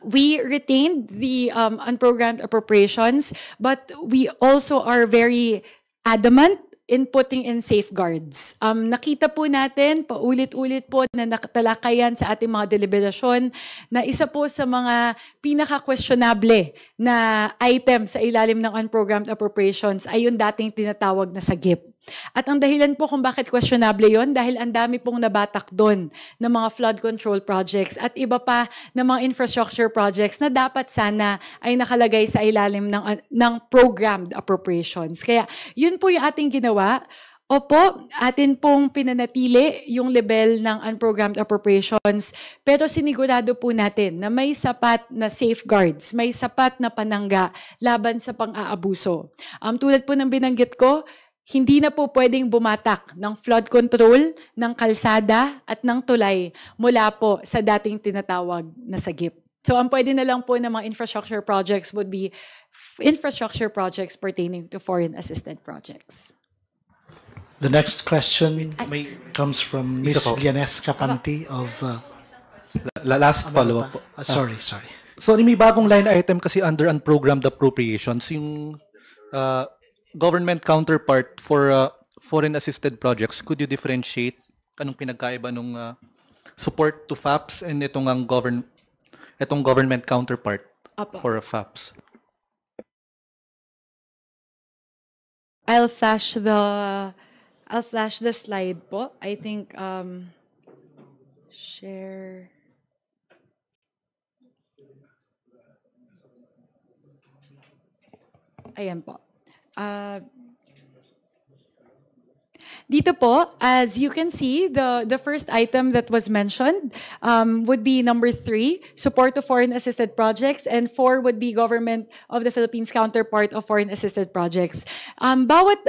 we retained the unprogrammed appropriations, but we also are very adamant in putting in safeguards. Nakita po natin, paulit-ulit po na nakatalakayan sa ating mga deliberasyon na isa po sa mga pinaka-questionable na item sa ilalim ng unprogrammed appropriations ay yung dating tinatawag na sagip. At ang dahilan po kung bakit questionable yon dahil ang dami pong nabatak doon ng mga flood control projects at iba pa ng mga infrastructure projects na dapat sana ay nakalagay sa ilalim ng programmed appropriations. Kaya yun po yung ating ginawa. Opo, atin pong pinanatili yung level ng unprogrammed appropriations, pero sinigurado po natin na may sapat na safeguards, may sapat na panangga laban sa pang-aabuso. Tulad po ng binanggit ko, hindi na po pwedeng bumatak ng flood control, ng kalsada at ng tulay mula po sa dating tinatawag na sagip. So ang pwede na lang po ng mga infrastructure projects would be infrastructure projects pertaining to foreign assisted projects. The next question May comes from Ms. po. Lianesca Panti of... last follow-up po. sorry. Sorry, may bagong line item kasi under unprogrammed appropriations, yung government counterpart for foreign assisted projects. Could you differentiate anong pinagkaiba nung support to FAPS and itong government counterpart Apo. for FAPS? I'll flash the slide po. I think share. Ayan po. Dito po, as you can see, the first item that was mentioned would be number 3, support of foreign assisted projects, and 4 would be government of the Philippines counterpart of foreign assisted projects. Bawat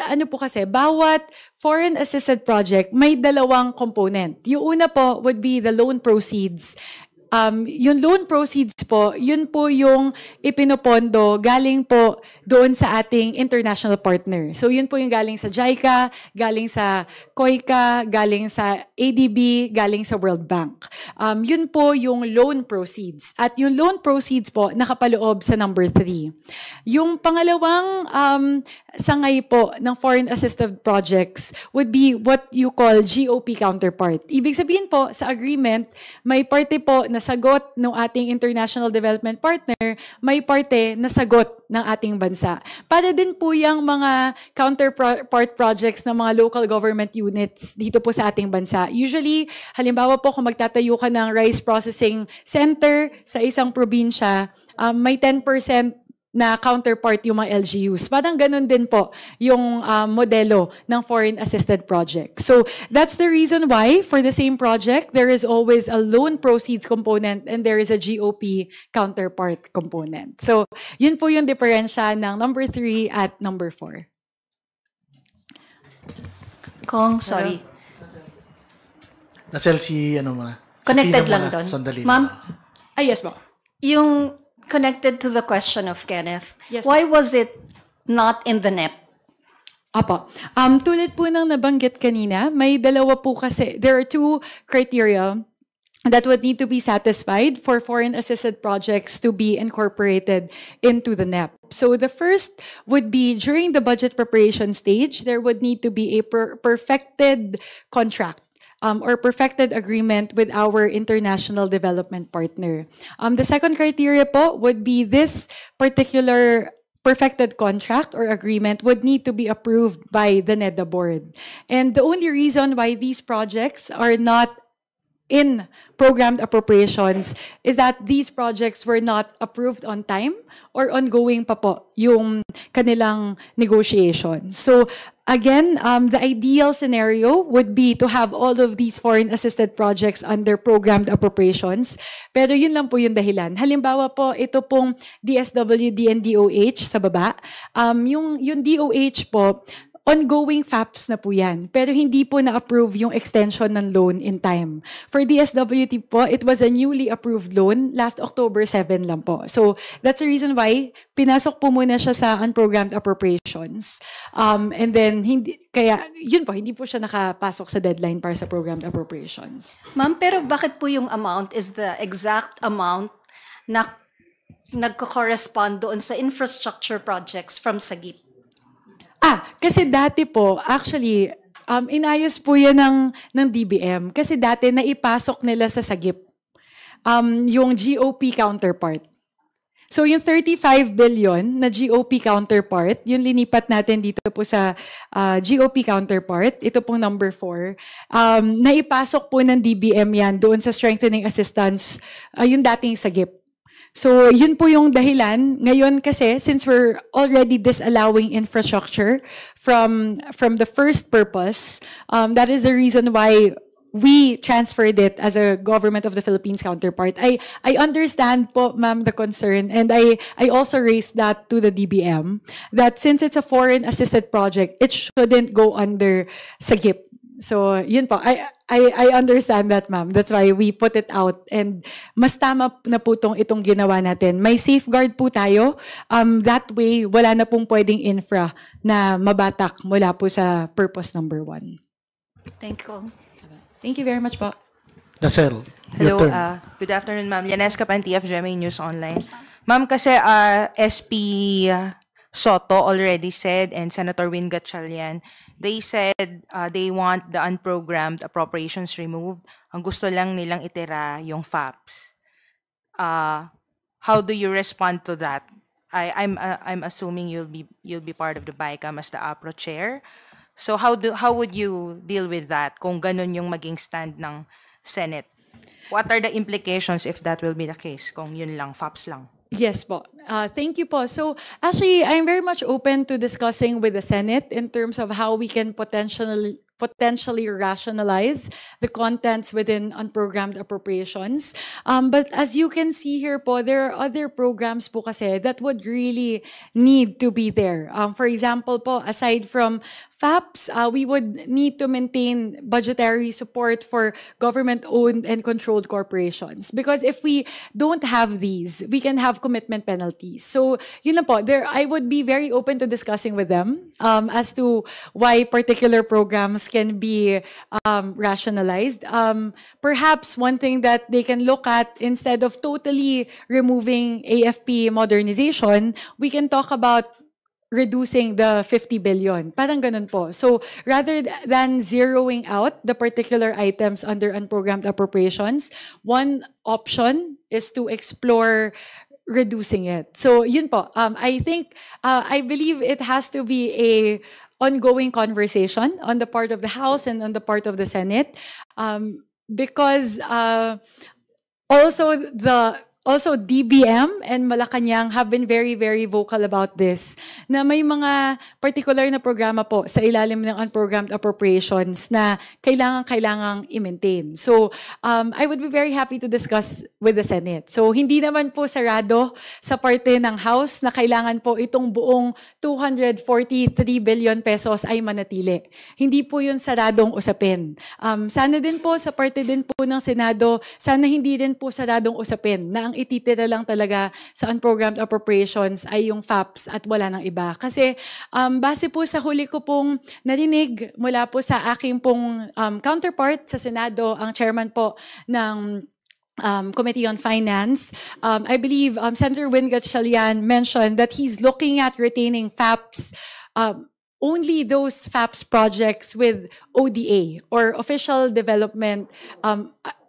foreign assisted project may dalawang component. Yung una po would be the loan proceeds. Yung loan proceeds po, yun po yung ipinopondo galing po doon sa ating international partner. So yun po yung galing sa JICA, galing sa COICA, galing sa ADB, galing sa World Bank. Yun po yung loan proceeds. At yung loan proceeds po nakapaloob sa number 3. Yung pangalawang sangay po ng foreign assisted projects would be what you call GOP counterpart. Ibig sabihin po, sa agreement, may parte po na sagot ng ating international development partner, may parte na sagot ng ating bansa. Para din po yung mga counterpart projects ng mga local government units dito po sa ating bansa. Usually, halimbawa po kung magtatayo ka ng rice processing center sa isang probinsya, may 10% na counterpart yung mga LGUs. Parang ganun din po yung modelo ng foreign assisted project. So that's the reason why for the same project, there is always a loan proceeds component and there is a GOP counterpart component. So yun po yung diferensya ng number 3 at number 4. Kong, sorry. Nasel si ano muna. Connected Tina lang muna, doon. Sandali. Ma'am, Yes po. yung connected to the question of Kenneth, Yes, why was it not in the NEP? Apo. Tulad po ng nabanggit kanina, may dalawa po kasi, there are 2 criteria that would need to be satisfied for foreign assisted projects to be incorporated into the NEP. So the first would be during the budget preparation stage, there would need to be a perfected contract or perfected agreement with our international development partner. The second criteria po would be this particular perfected contract or agreement would need to be approved by the NEDA board. And the only reason why these projects are not in programmed appropriations is that these projects were not approved on time or ongoing pa po yung kanilang negotiation. So again, the ideal scenario would be to have all of these foreign assisted projects under programmed appropriations. Pero yun lang po yung dahilan. Halimbawa po, ito pong DSWD and DOH sa baba. Yung DOH po, ongoing FAPS na po yan. Pero hindi po na-approve yung extension ng loan in time. For DSWT po, it was a newly approved loan last October 7 lang po. So that's the reason why pinasok po muna siya sa unprogrammed appropriations. And then, yun po, hindi po siya nakapasok sa deadline para sa programmed appropriations. Ma'am, pero bakit po yung amount is the exact amount na nagko-correspond doon sa infrastructure projects from SAGIP? Kasi dati po, actually, inayos po yan ng DBM. Kasi dati naipasok nila sa SAGIP yung GOP counterpart. So yung 35 billion na GOP counterpart, yung linipat natin dito po sa GOP counterpart, ito pong number 4, naipasok po ng DBM yan doon sa strengthening assistance, yung dating SAGIP. So, yun po yung dahilan. Ngayon kasi, since we're already disallowing infrastructure from the first purpose, that is the reason why we transferred it as a Government of the Philippines counterpart. I understand po, ma'am, the concern, and I also raised that to the DBM, that since it's a foreign assisted project, it shouldn't go under SAGIP. So, yun po. I understand that, ma'am. That's why we put it out. And mas tama na po itong ginawa natin. May safeguard po tayo. That way, wala na pong pwedeng infra na mabatak mula po sa purpose number 1. Thank you. Thank you very much po. Nasel, your Hello, turn. good afternoon, ma'am. Yaneska Panti of GMA News Online. Ma'am, kasi SP Soto already said, and Senator Win Gatchalian, they said they want the unprogrammed appropriations removed. Ang gusto lang nilang itira yung FAPs. How do you respond to that? I'm assuming you'll be part of the BICAM as the APRO chair. So how would you deal with that kung ganun yung maging stand ng Senate? What are the implications if that will be the case kung yun lang, FAPs lang? Yes po. Thank you po. So actually, I'm very much open to discussing with the Senate in terms of how we can potentially rationalize the contents within unprogrammed appropriations. But as you can see here po, there are other programs po kasi that would really need to be there. For example po, aside from FAPs, we would need to maintain budgetary support for government-owned and controlled corporations. Because if we don't have these, we can have commitment penalties. So, yun lang po, I would be very open to discussing with them as to why particular programs can be rationalized. Perhaps one thing that they can look at, instead of totally removing AFP modernization, we can talk about reducing the 50 billion. Parang ganun po. So, rather than zeroing out the particular items under unprogrammed appropriations, one option is to explore reducing it. So, yun po. I believe it has to be a ongoing conversation on the part of the House and on the part of the Senate, because also DBM and Malacanang have been very, very vocal about this, na may mga particular na programa po sa ilalim ng unprogrammed appropriations na kailangang i-maintain. So, I would be very happy to discuss with the Senate. So, hindi naman po sarado sa parte ng House na kailangan po itong buong 243 billion pesos ay manatili. Hindi po yun saradong usapin. Sana din po sa parte din po ng Senado, sana hindi din po saradong usapin na ang ititira lang talaga sa unprogrammed appropriations ay yung FAPs at wala nang iba. Kasi base po sa huli ko pong narinig mula po sa aking pong counterpart sa Senado, ang chairman po ng Committee on Finance, I believe Senator Win Gatchalian mentioned that he's looking at retaining FAPs, only those FAPs projects with ODA or official development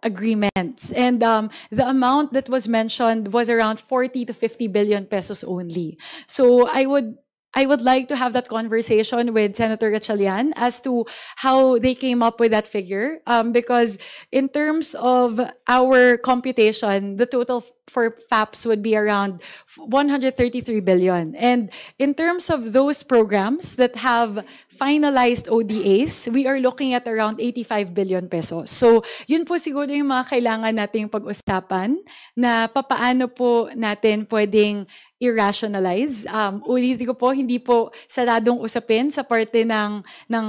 agreements. And the amount that was mentioned was around 40 to 50 billion pesos only. So I would like to have that conversation with Senator Gatchalian as to how they came up with that figure. Because in terms of our computation, the total for FAPs would be around 133 billion. And in terms of those programs that have finalized ODAs, we are looking at around 85 billion pesos. So, yun po siguro yung mga kailangan nating pag-usapan na papaano po natin pwedeng i-rationalize. Ulitin ko po, hindi po saradong usapin sa parte ng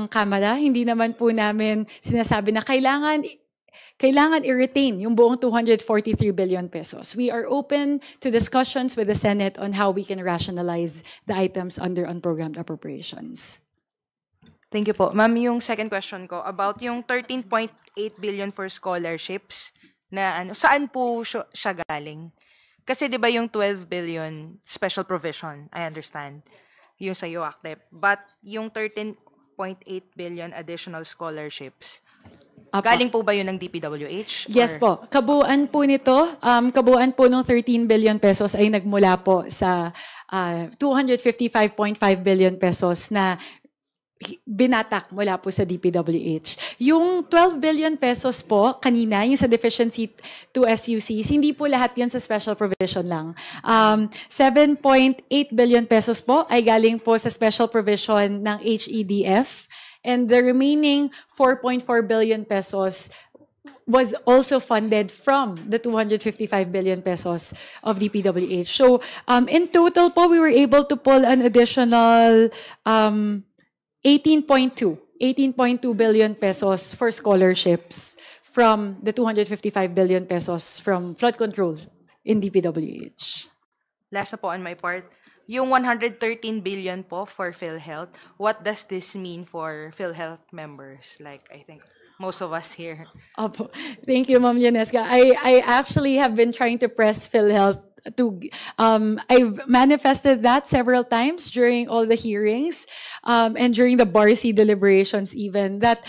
Kamara. Hindi naman po namin sinasabi na kailangan i-retain yung buong 243 billion pesos. We are open to discussions with the Senate on how we can rationalize the items under unprogrammed appropriations. Thank you po. Ma'am, yung second question ko about yung 13.8 billion for scholarships na saan po siya galing? Kasi 'di ba yung 12 billion special provision, I understand, yung sa UACTEP. But yung 13.8 billion additional scholarships, galing po ba yun ng DPWH? Yes po. Kabuuan po nito, kabuuan po ng 13 billion pesos ay nagmula po sa 255.5 billion pesos na binatak mula po sa DPWH. Yung 12 billion pesos po, kanina, yung sa deficiency to SUCs, hindi po lahat yun sa special provision lang. 7.8 billion pesos po ay galing po sa special provision ng HEDF. And the remaining 4.4 billion pesos was also funded from the 255 billion pesos of DPWH. So in total po, we were able to pull an additional 18.2 billion pesos for scholarships from the 255 billion pesos from flood controls in DPWH. Last na po on my part. Yung 113 billion po for PhilHealth, what does this mean for PhilHealth members? Like, I think most of us here. Opo. Thank you, Ma'am Yanesca. I actually have been trying to press PhilHealth to, I've manifested that several times during all the hearings and during the BARC deliberations even, that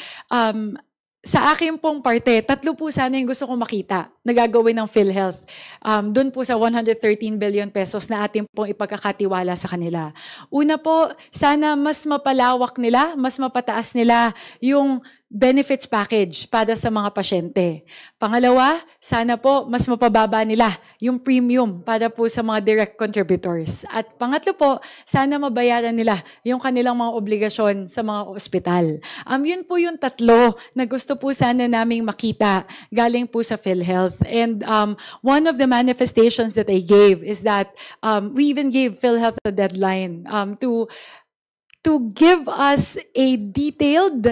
sa akin pong parte, 3 po sana yung gusto kong makita na gagawin ng PhilHealth. Doon po sa 113 billion pesos na ating pong ipagkakatiwala sa kanila. Una po, sana mas mapalawak nila, mas mapataas nila yung benefits package para sa mga pasyente. Pangalawa, sana po mas mapababa nila yung premium para po sa mga direct contributors. At pangatlo po, sana mabayaran nila yung kanilang mga obligasyon sa mga ospital. Yun po yung 3 na gusto po sana naming makita galing po sa PhilHealth. And one of the manifestations that I gave is that we even gave PhilHealth a deadline to give us a detailed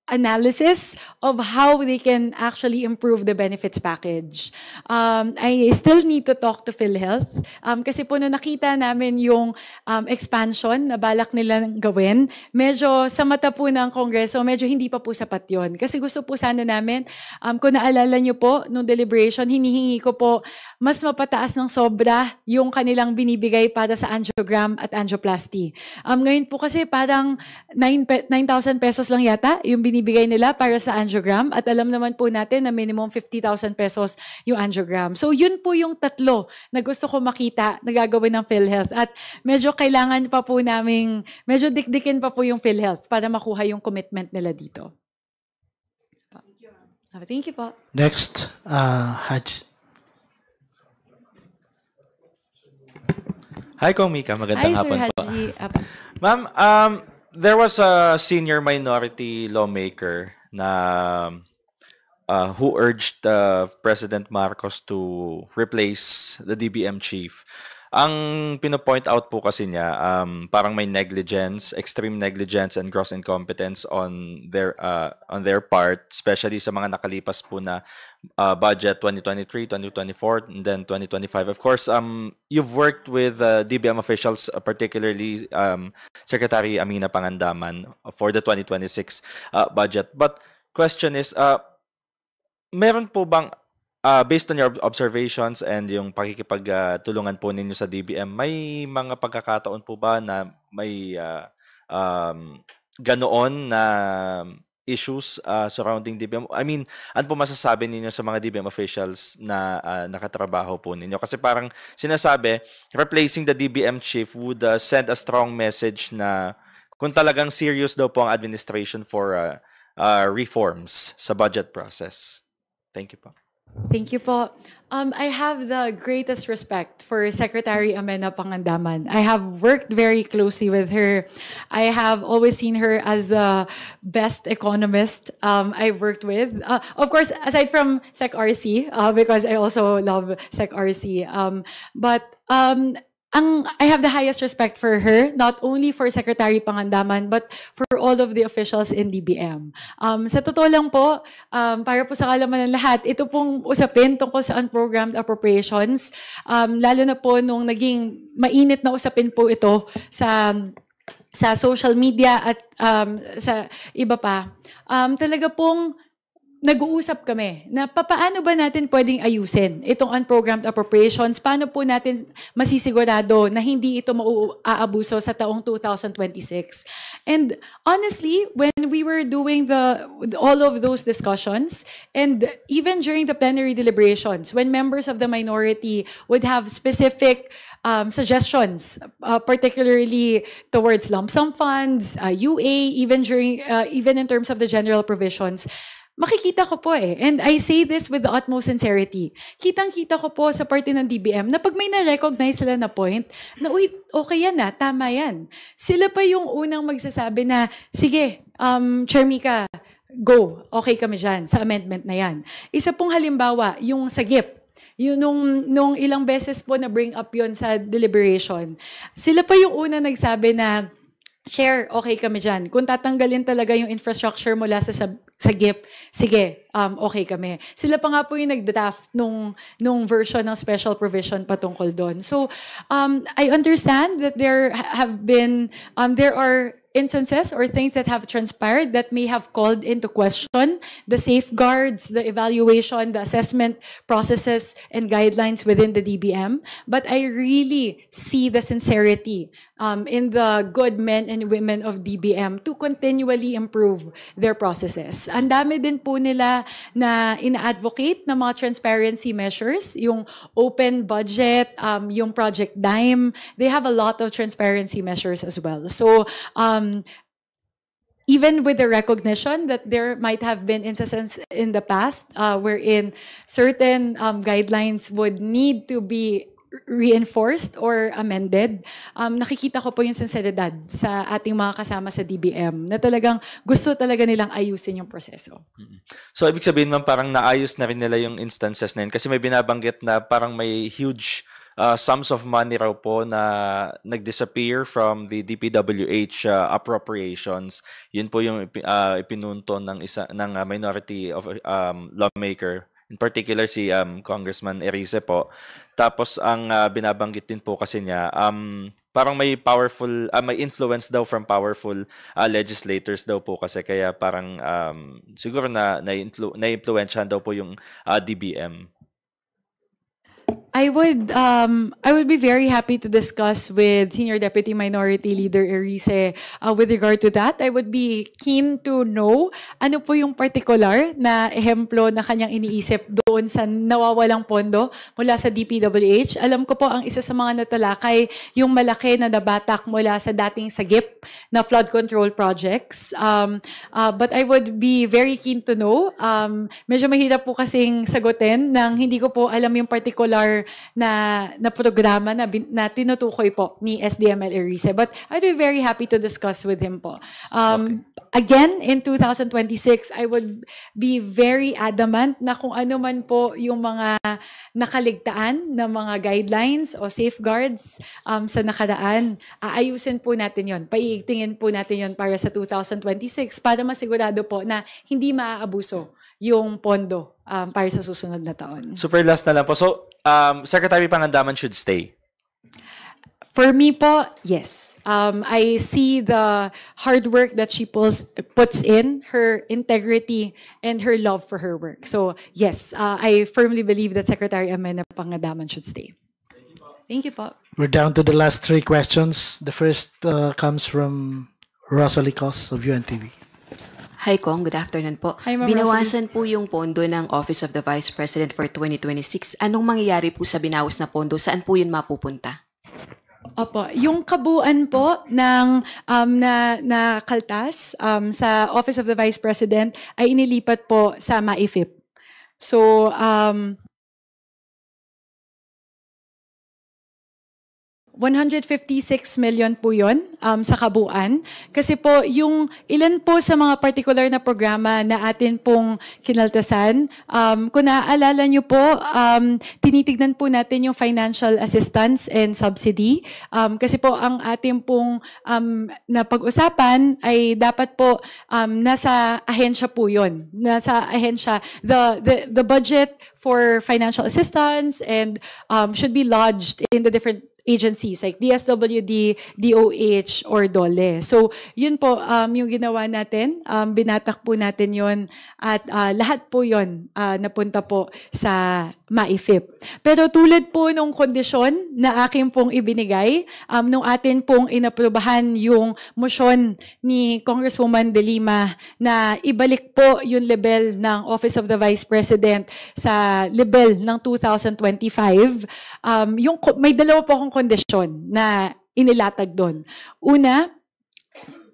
analysis of how they can actually improve the benefits package. I still need to talk to PhilHealth kasi po nung nakita namin yung expansion na balak nila gawin, medyo sa mata po ng Kongreso, medyo hindi pa po sapat yun. Kasi gusto po sana namin, kung naalala nyo po, nung deliberation, hinihingi ko po mas mapataas ng sobra yung kanilang binibigay para sa angiogram at angioplasty. Ngayon po kasi parang 9,000 pesos lang yata yung binibigay nila para sa angiogram at alam naman po natin na minimum 50,000 pesos yung angiogram. So yun po yung 3 na gusto ko makita na gagawin ng PhilHealth at medyo kailangan pa po naming, medyo dikdikin pa po yung PhilHealth para makuha yung commitment nila dito. Thank you po. Next, Haj. Hi, Komika. Magandang Hi, Sir hapon po. Haji. Ma'am, there was a senior minority lawmaker na who urged President Marcos to replace the DBM chief. Ang pino-point out po kasi niya, parang may negligence, extreme negligence and gross incompetence on their part, especially sa mga nakalipas po na budget 2023, 2024, and then 2025. Of course, you've worked with DBM officials, particularly Secretary Amina Pangandaman for the 2026 budget. But question is, meron po bang based on your observations and yung pakikipagtulungan po ninyo sa DBM, may mga pagkakataon po ba na may ganoon na issues surrounding DBM? I mean, ano po masasabi ninyo sa mga DBM officials na nakatrabaho po ninyo? Kasi parang sinasabi, replacing the DBM chief would send a strong message na kung talagang serious daw po ang administration for reforms sa budget process. Thank you po. Thank you po. I have the greatest respect for Secretary Amina Pangandaman. I have worked very closely with her. I have always seen her as the best economist I've worked with. Of course, aside from Sec RC, because I also love Sec RC. I have the highest respect for her, not only for Secretary Pangandaman, but for all of the officials in DBM. Sa totoo lang po, para po sa kalaman ng lahat, ito pong usapin tungkol sa unprogrammed appropriations, lalo na po nung naging mainit na usapin po ito sa social media at sa iba pa, talaga pong nag-uusap kami na paano ba natin pwedeng ayusin itong unprogrammed appropriations, paano po natin masisigurado na hindi ito maaabuso sa taong 2026. And honestly, when we were doing all of those discussions, and even during the plenary deliberations, when members of the minority would have specific suggestions, particularly towards lump sum funds, UA, even in terms of the general provisions, makikita ko po and I say this with the utmost sincerity, kitang-kita ko po sa parte ng DBM na pag may na-recognize sila na point, na uy, okay yan tama yan. Sila pa yung unang magsasabi na, sige, Chair Mika, go, okay kami dyan sa amendment na yan. Isa pong halimbawa, yung sa GIP. Yung nung ilang beses po na bring up yon sa deliberation, sila pa yung una nagsabi na, Chair, okay kami dyan. Kung tatanggalin talaga yung infrastructure mula sa GIP, sige, okay kami. Sila pa nga po yung nag-draft nung version ng special provision patungkol doon. So, I understand that there are instances or things that have transpired that may have called into question the safeguards, the evaluation, the assessment processes and guidelines within the DBM. But I really see the sincerity in the good men and women of DBM to continually improve their processes. Ang dami din po nila na ina-advocate ng mga transparency measures, yung open budget, yung Project Dime. They have a lot of transparency measures as well. So, even with the recognition that there might have been instances in the past wherein certain guidelines would need to be reinforced or amended, nakikita ko po yung sinseridad sa ating mga kasama sa DBM na talagang gusto talaga nilang ayusin yung proseso. So, ibig sabihin, ma'am, parang naayos na rin nila yung instances na yun kasi may binabanggit na parang may huge sums of money raw po na nag-disappear from the DPWH appropriations. Yun po yung ipinunto ng minority of lawmaker, in particular si Congressman Erice po. Tapos ang binabanggit din po kasi niya, parang may may influence daw from powerful legislators daw po kasi kaya parang siguro na-influensyahan daw po yung DBM. I would be very happy to discuss with Senior Deputy Minority Leader Erice with regard to that. I would be keen to know ano po yung particular na ehemplo na kanyang iniisip doon sa nawawalang pondo mula sa DPWH. Alam ko po ang isa sa mga natalakay yung malaki na nabatak mula sa dating sagip na flood control projects. But I would be very keen to know. Medyo mahirap po kasing sagutin nang hindi ko po alam yung particular na programa na tinutukoy po ni SDML Erice. But I'd be very happy to discuss with him po. Again, in 2026, I would be very adamant na kung ano man po yung mga nakaligtaan na mga guidelines o safeguards sa nakaraan, aayusin po natin yon. Paiigtingin po natin yon para sa 2026 para masigurado po na hindi maaabuso yung pondo para sa susunod na taon. Super last na lang po. So, Secretary Pangandaman should stay? For me po, yes. I see the hard work that she puts in, her integrity, and her love for her work. So, yes, I firmly believe that Secretary Amena Pangandaman should stay. Thank you po. We're down to the last 3 questions. The first comes from Rosalie Cos of UNTV. Hi Kong, good afternoon po. Hi, Ma'am Binawasan po yung pondo ng Office of the Vice President for 2026. Anong mangyayari po sa binawas na pondo? Saan po yun mapupunta? Opo, yung kabuuan po ng na kaltas sa Office of the Vice President ay inilipat po sa MAIFIP. So, 156 million po yun sa kabuuan. Kasi po, yung ilan po sa mga particular na programa na atin pong kinaltasan, kung naaalala nyo po, tinitignan po natin yung financial assistance and subsidy. Kasi po, ang ating pong napag-usapan ay dapat po nasa ahensya po yun. Nasa ahensya. The budget for financial assistance and should be lodged in the different agencies like DSWD, DOH, or DOLE. So, yun po yung ginawa natin. Binatak po natin yun at lahat po yun napunta po sa MAIFIP. Pero tulad po nung kondisyon na aking pong ibinigay, nung atin pong inaprubahan yung motion ni Congresswoman De Lima na ibalik po yung level ng Office of the Vice President sa level ng 2025, may dalawa po akong kondisyon na inilatag doon. Una,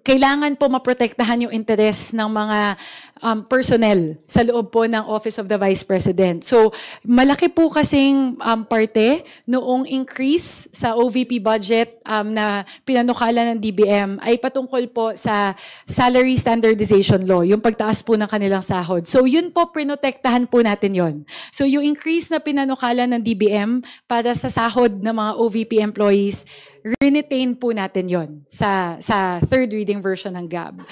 kailangan po maprotektahan yung interes ng mga personnel sa loob po ng Office of the Vice President. So, malaki po kasing parte noong increase sa OVP budget na pinanukala ng DBM ay patungkol po sa salary standardization law, yung pagtaas po ng kanilang sahod. So, yun po, prinotektahan po natin yon. So, yung increase na pinanukala ng DBM para sa sahod ng mga OVP employees, retain po natin yon sa third reading version ng GAB.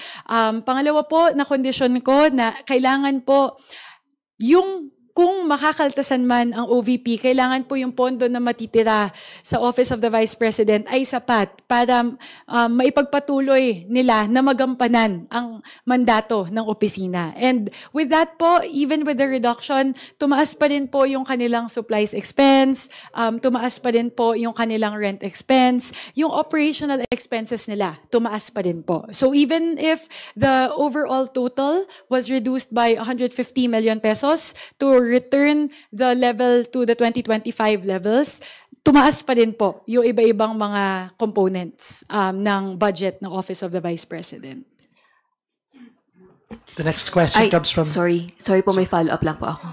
Pangalawa po, na kondisyon ko na kailangan po yung kung makakaltasan man ang OVP, kailangan po yung pondo na matitira sa Office of the Vice President ay sapat para maipagpatuloy nila na magampanan ang mandato ng opisina. And with that po, even with the reduction, tumaas pa rin po yung kanilang supplies expense, tumaas pa rin po yung kanilang rent expense, yung operational expenses nila, tumaas pa rin po. So even if the overall total was reduced by 150 million pesos to return the level to the 2025 levels, tumaas pa din po yung iba-ibang mga components ng budget ng Office of the Vice President. The next question comes from... Sorry po, may follow-up lang po ako.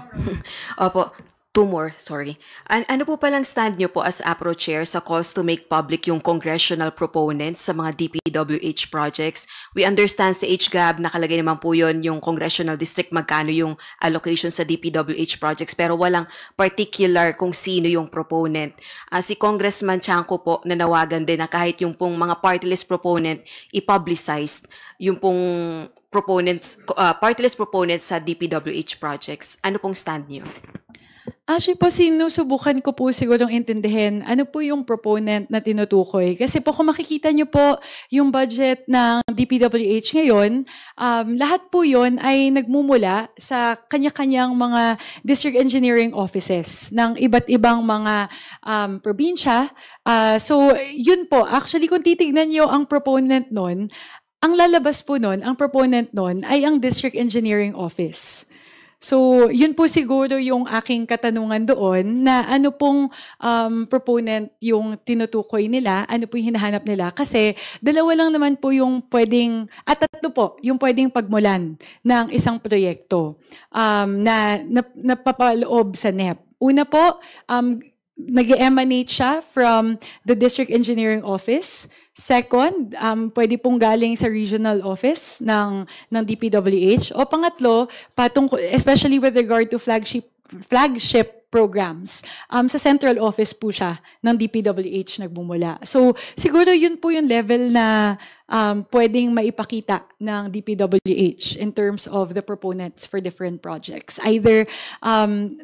Opo, two more, sorry. Ano po palang stand nyo po as APRO Chair sa calls to make public yung congressional proponents sa mga DPWH projects? We understand sa HGAB, nakalagay naman po yun yung congressional district, magkano yung allocation sa DPWH projects, pero walang particular kung sino yung proponent. Si Congressman Chanco po, nanawagan din na kahit yung pong mga party list proponent, i-publicized yung pong proponents, party list proponents sa DPWH projects. Ano pong stand nyo? Actually po, sinusubukan ko po sigurong intindihin ano po yung proponent na tinutukoy. Kasi po kung makikita nyo po yung budget ng DPWH ngayon, lahat po yun ay nagmumula sa kanya-kanyang mga district engineering offices ng iba't ibang mga probinsya. So yun po, actually kung titignan nyo ang proponent nun, ang lalabas po nun, ang proponent nun ay ang district engineering office. So, yun po siguro yung aking katanungan doon na ano pong proponent yung tinutukoy nila, ano po yung hinahanap nila. Kasi dalawa lang naman po yung pwedeng, at tatlo po, yung pwedeng pagmulan ng isang proyekto na napapaloob sa NEP. Una po, nag-emanate siya from the District Engineering Office. Second, pwede pong galing sa regional office ng DPWH. O pangatlo, especially with regard to flagship programs, sa central office po siya ng DPWH nagbumula. So siguro yun po yung level na pwedeng maipakita ng DPWH in terms of the proponents for different projects. Either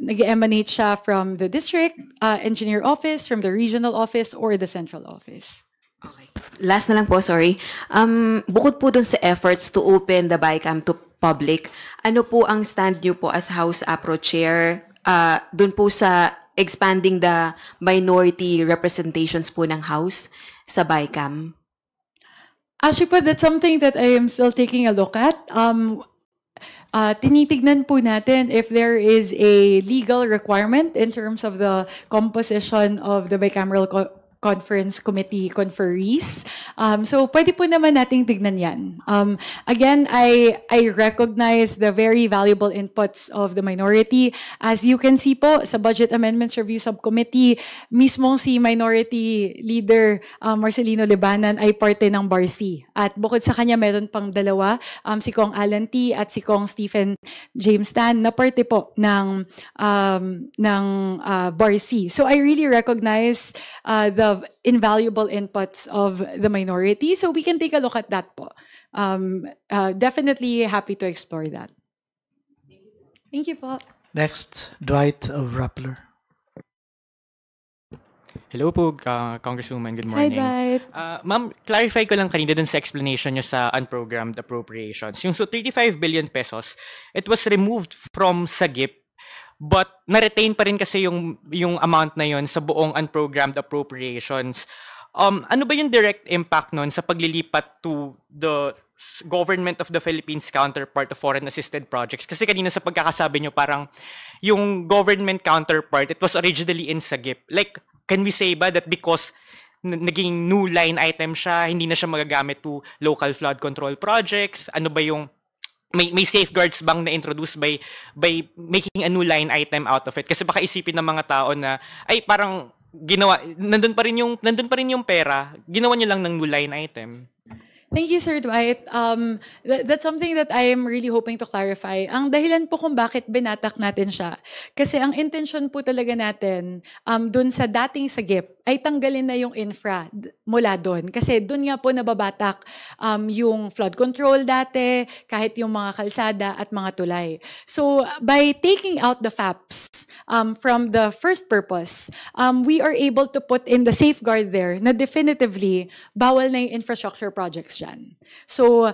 nag-emanate siya from the district engineer office, from the regional office, or the central office. Okay. Last na lang po, sorry. Bukod po dun sa efforts to open the BICAM to public, ano po ang stand niyo po as House APRO Chair dun po sa expanding the minority representations po ng House sa BICAM? Actually po, that's something that I am still taking a look at. Tinitignan po natin if there is a legal requirement in terms of the composition of the bicameral conference committee conferees. So pwede po naman nating tignan yan. Again, I recognize the very valuable inputs of the minority. As you can see po sa Budget Amendments Review Subcommittee, mismong si Minority Leader Marcelino Libanan ay parte ng BARC. At bukod sa kanya, meron pang dalawa, si Kong Alan T. at si Kong Stephen James Tan na parte po ng BARC. So I really recognize the invaluable inputs of the minority. So we can take a look at that po. Definitely happy to explore that. Thank you po. Next, Dwight of Rappler. Hello po, Congresswoman. Good morning. Hi, Dwight. Ma'am, clarify ko lang kanina dun sa explanation nyo sa unprogrammed appropriations. Yung 35 billion pesos, it was removed from SAGIP, but na-retain pa rin kasi yung amount na yon sa buong unprogrammed appropriations. Ano ba yung direct impact nun sa paglilipat to the government of the Philippines counterpart of foreign assisted projects? Kasi kanina sa pagkakasabi nyo, parang yung government counterpart, it was originally in SAGIP. Like, can we say ba that because naging new line item siya, hindi na siya magagamit to local flood control projects? Ano ba yung may safeguards bang na-introduce by making a new line item out of it? Kasi baka isipin ng mga tao na ay parang ginawa nandun pa rin yung pera, ginawa niyo lang ng new line item. Thank you, Sir Dwight. That's something that I am really hoping to clarify. Ang dahilan po kung bakit binatak natin siya, kasi ang intention po talaga natin dun sa dating sagip ay tanggalin na yung infra mula doon. Kasi doon nga po nababatak yung flood control dati, kahit yung mga kalsada at mga tulay. So by taking out the FAPs from the first purpose, we are able to put in the safeguard there na definitively bawal na yung infrastructure projects dyan. So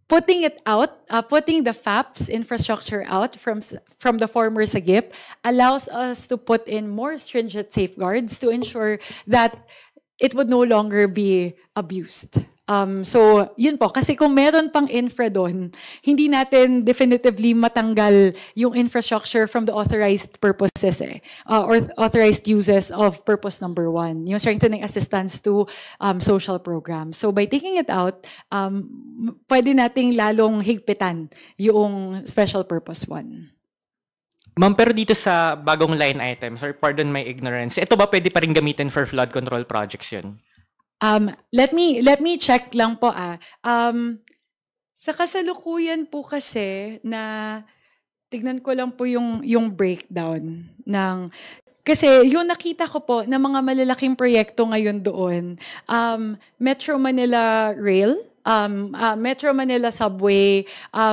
putting it out, putting the FAPs infrastructure out from the former SAGIP allows us to put in more stringent safeguards to ensure that it would no longer be abused. So, yun po. Kasi kung meron pang infra doon, hindi natin definitively matanggal yung infrastructure from the authorized purposes or authorized uses of purpose number 1, yung strengthening assistance to social programs. So, by taking it out, pwede nating lalong higpitan yung special purpose 1. Ma'am, pero dito sa bagong line item, sorry, pardon my ignorance, ito ba pwede pa rin gamitin for flood control projects yun? Let me check lang po sa kasalukuyan po kasi na tignan ko lang po yung breakdown ng kasi yung nakita ko po na mga malalaking proyekto ngayon doon, Metro Manila Rail, Metro Manila Subway,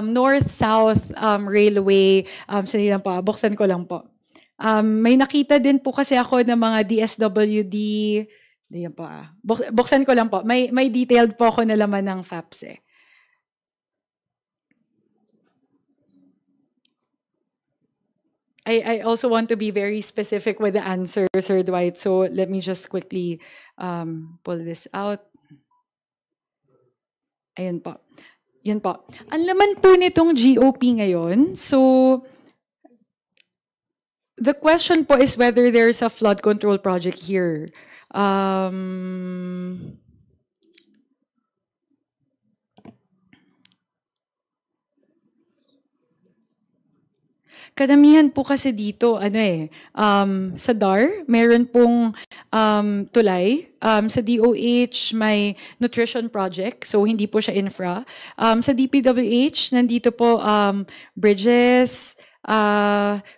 North-South Railway, sandali lang po, buksan ko lang po. May nakita din po kasi ako ng mga DSWD, diyan po buksan ko lang po. May detailed po ako na laman ng FAPs . I also want to be very specific with the answer, Sir Dwight. So let me just quickly pull this out. Ayun po. Yun po. Ang laman po nitong GOP ngayon. So the question po is whether there's a flood control project here. Kadamihan po kasi dito, sa DAR, meron pong tulay. Sa DOH, may nutrition project, so hindi po siya infra. Sa DPWH, nandito po bridges,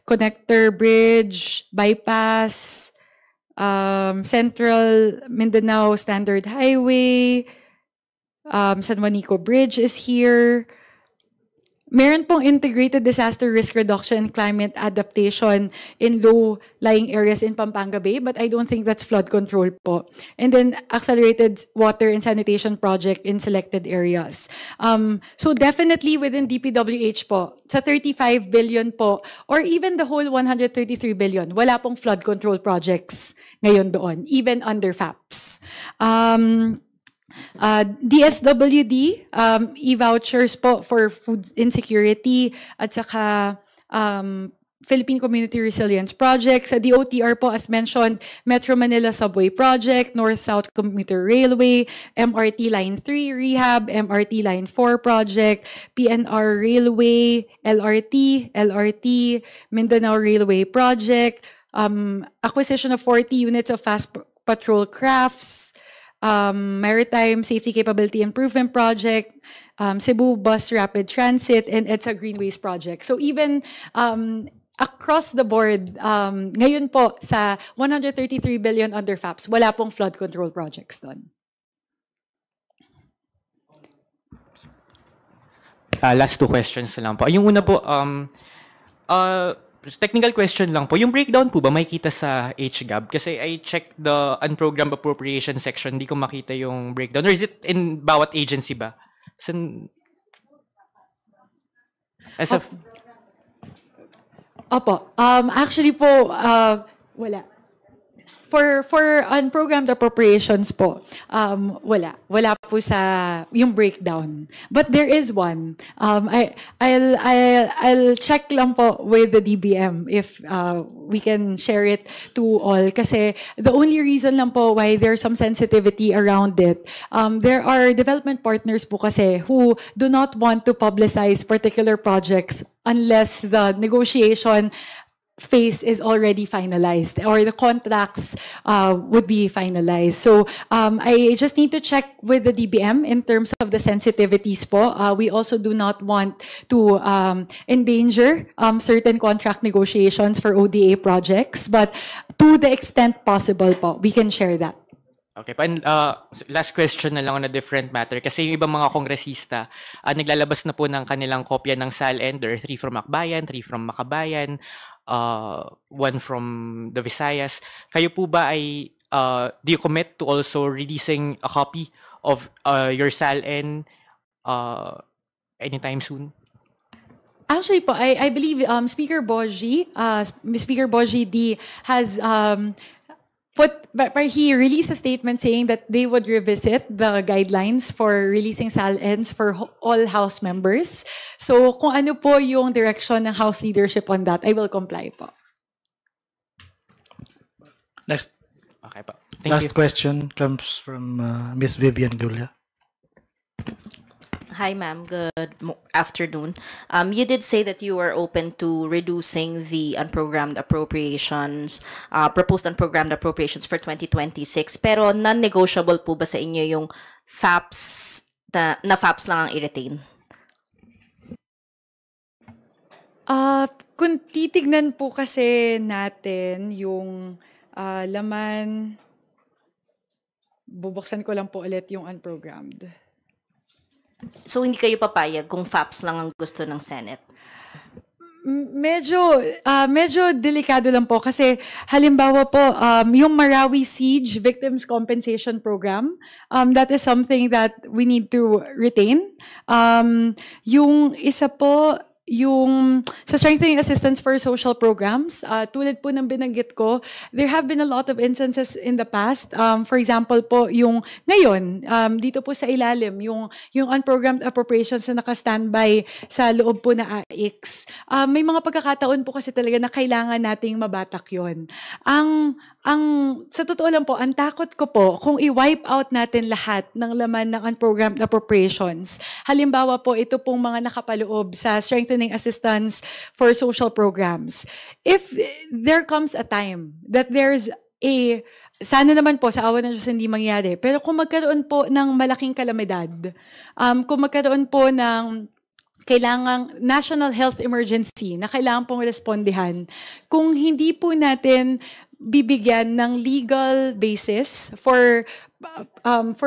connector bridge, bypass, Central Mindanao Standard Highway, San Juanico Bridge is here. Meron pong integrated disaster risk reduction and climate adaptation in low-lying areas in Pampanga Bay, but I don't think that's flood control po. And then accelerated water and sanitation project in selected areas. So definitely within DPWH po, sa 35 billion po, or even the whole 133 billion, wala pong flood control projects ngayon doon, even under FAPs. DSWD, e-vouchers po for food insecurity at saka Philippine Community Resilience Project. Sa DOTR po, as mentioned, Metro Manila Subway Project, North-South Commuter Railway, MRT Line 3 Rehab, MRT Line 4 Project, PNR Railway, LRT, Mindanao Railway Project, acquisition of 40 units of fast patrol crafts, Maritime Safety Capability Improvement Project, Cebu Bus Rapid Transit, and EDSA Greenways Project. So even across the board, ngayon po sa 133 billion under FAPs, wala pong flood control projects doon. Last 2 questions lang po. Yung una po, technical question lang po. Yung breakdown po ba may kita sa HGAB? Kasi I checked the unprogrammed appropriation section, hindi ko makita yung breakdown. Or is it in bawat agency ba? Opo. Actually po, wala. for unprogrammed appropriations po, wala po sa yung breakdown. But there is one. I'll check lang po with the DBM if we can share it to all. Kasi the only reason lang po why there's some sensitivity around it, there are development partners po kasi who do not want to publicize particular projects unless the negotiation phase is already finalized or the contracts would be finalized. So I just need to check with the DBM in terms of the sensitivities po. We also do not want to endanger certain contract negotiations for ODA projects, but to the extent possible po, we can share that. Okay, last question na lang on a different matter. Kasi yung ibang mga kongresista, naglalabas na po ng kanilang kopya ng SALN. There are 3 from Akbayan, 3 from Makabayan, 1 from the Visayas. Kayo po ba ay, do you commit to also releasing a copy of your SALN anytime soon? Actually po, I believe Speaker Boji D has he released a statement saying that they would revisit the guidelines for releasing SALNs for all House members. So kung ano po yung direction ng House leadership on that, I will comply po. Next. Okay po. Last question comes from Miss Vivian Gulia. Hi, ma'am. Good afternoon. You did say that you are open to reducing the unprogrammed appropriations, proposed unprogrammed appropriations for 2026. Pero non-negotiable po ba sa inyo yung FAPS, na FAPS lang ang i-retain? Kung titignan po kasi natin yung laman, bubuksan ko lang po ulit yung unprogrammed. So, hindi kayo papayag kung FAPS lang ang gusto ng Senate? Medyo delikado lang po kasi halimbawa po yung Marawi Siege Victims Compensation Program, that is something that we need to retain. Yung isa po, yung sa strengthening assistance for social programs, tulad po ng binanggit ko, there have been a lot of instances in the past. For example po, yung ngayon, dito po sa ilalim, yung unprogrammed appropriations na naka-standby sa loob po na AIX. May mga pagkakataon po kasi talaga na kailangan nating mabatak yon. Sa totoo lang po, ang takot ko po, kung i-wipe out natin lahat ng laman ng unprogrammed appropriations, halimbawa po, ito pong mga nakapaloob sa strengthening assistance for social programs. If there comes a time that there's sana naman po sa awa ng Diyos hindi mangyari, pero kung magkaroon po ng malaking kalamidad, kung magkaroon po ng kailangang national health emergency na kailangan pong respondihan, kung hindi po natin bibigyan ng legal basis for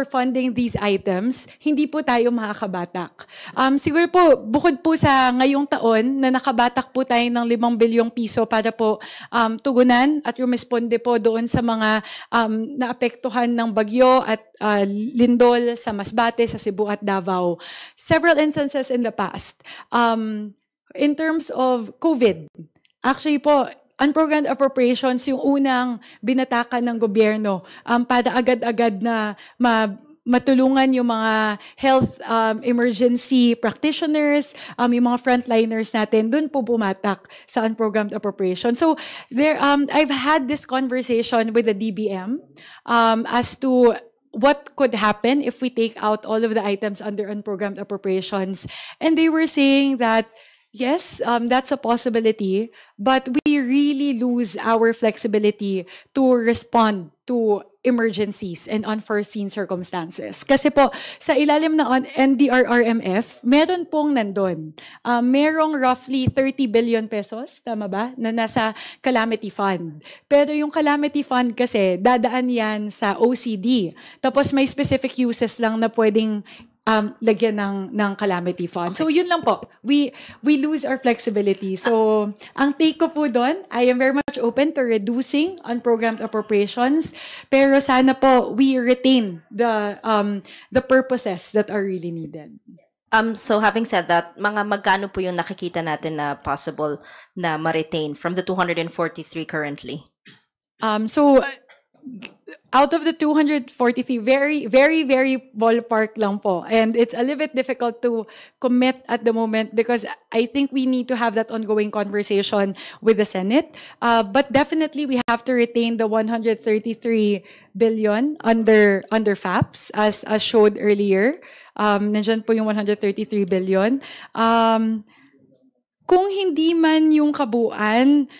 funding these items, hindi po tayo makakabatak. Siguro po, bukod po sa ngayong taon na nakabatak po tayo ng 5 bilyong piso para po tugunan at rumisponde po doon sa mga naapektuhan ng bagyo at lindol sa Masbate, sa Cebu at Davao. Several instances in the past. In terms of COVID, actually po, unprogrammed appropriations yung unang binatakan ng gobyerno para agad-agad na matulungan yung mga health emergency practitioners, yung mga frontliners natin, dun po bumatak sa unprogrammed appropriation. So there, I've had this conversation with the DBM as to what could happen if we take out all of the items under unprogrammed appropriations. And they were saying that yes, that's a possibility, but we really lose our flexibility to respond to emergencies and unforeseen circumstances. Kasi po, sa ilalim na NDRRMF, meron pong nandun. Merong roughly 30 billion pesos, tama ba, na nasa calamity fund. Pero yung calamity fund kasi, dadaan yan sa OCD. Tapos may specific uses lang na pwedeng lagyan ng calamity fund. Okay. So yun lang po. We lose our flexibility. So ang take ko po doon, I am very much open to reducing unprogrammed appropriations, pero sana po we retain the purposes that are really needed. So having said that, mga magkano po yung nakikita natin na possible na ma-retain from the 243 currently? So out of the 243, very, very, very ballpark lang po. And it's a little bit difficult to commit at the moment because I think we need to have that ongoing conversation with the Senate. But definitely we have to retain the 133 billion under FAPS as showed earlier. Nandiyan po yung 133 billion. Kung hindi man yung kabuuan,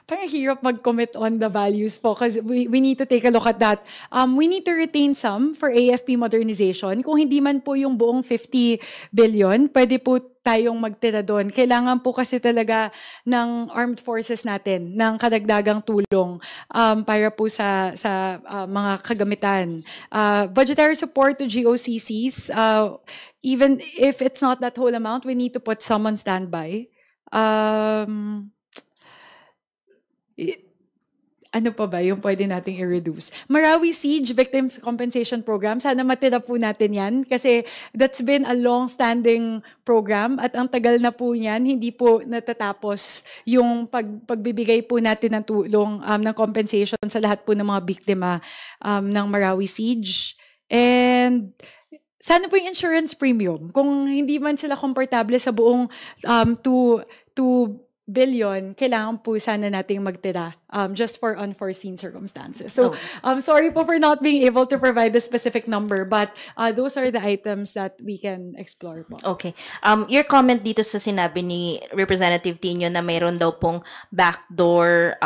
parang hirap mag-commit on the values po because we need to take a look at that. We need to retain some for AFP modernization. Kung hindi man po yung buong 50 billion, pwede po tayong magtira doon. Kailangan po kasi talaga ng armed forces natin ng kadagdagang tulong para po sa mga kagamitan. Budgetary support to GOCCs, even if it's not that whole amount, we need to put some on standby. Ano pa ba yung pwede nating i-reduce? Marawi Siege Victims Compensation Program, sana matira po natin yan kasi that's been a long-standing program at ang tagal na po yan, hindi po natatapos yung pagbibigay po natin ng tulong ng compensation sa lahat po ng mga biktima ng Marawi Siege. And sana po yung insurance premium. Kung hindi man sila komportable sa buong 2 billion, kailangan po sana nating magtira just for unforeseen circumstances. So, sorry po for not being able to provide the specific number, but those are the items that we can explore po. Okay. Your comment dito sa sinabi ni Representative Tino na mayroon daw pong backdoor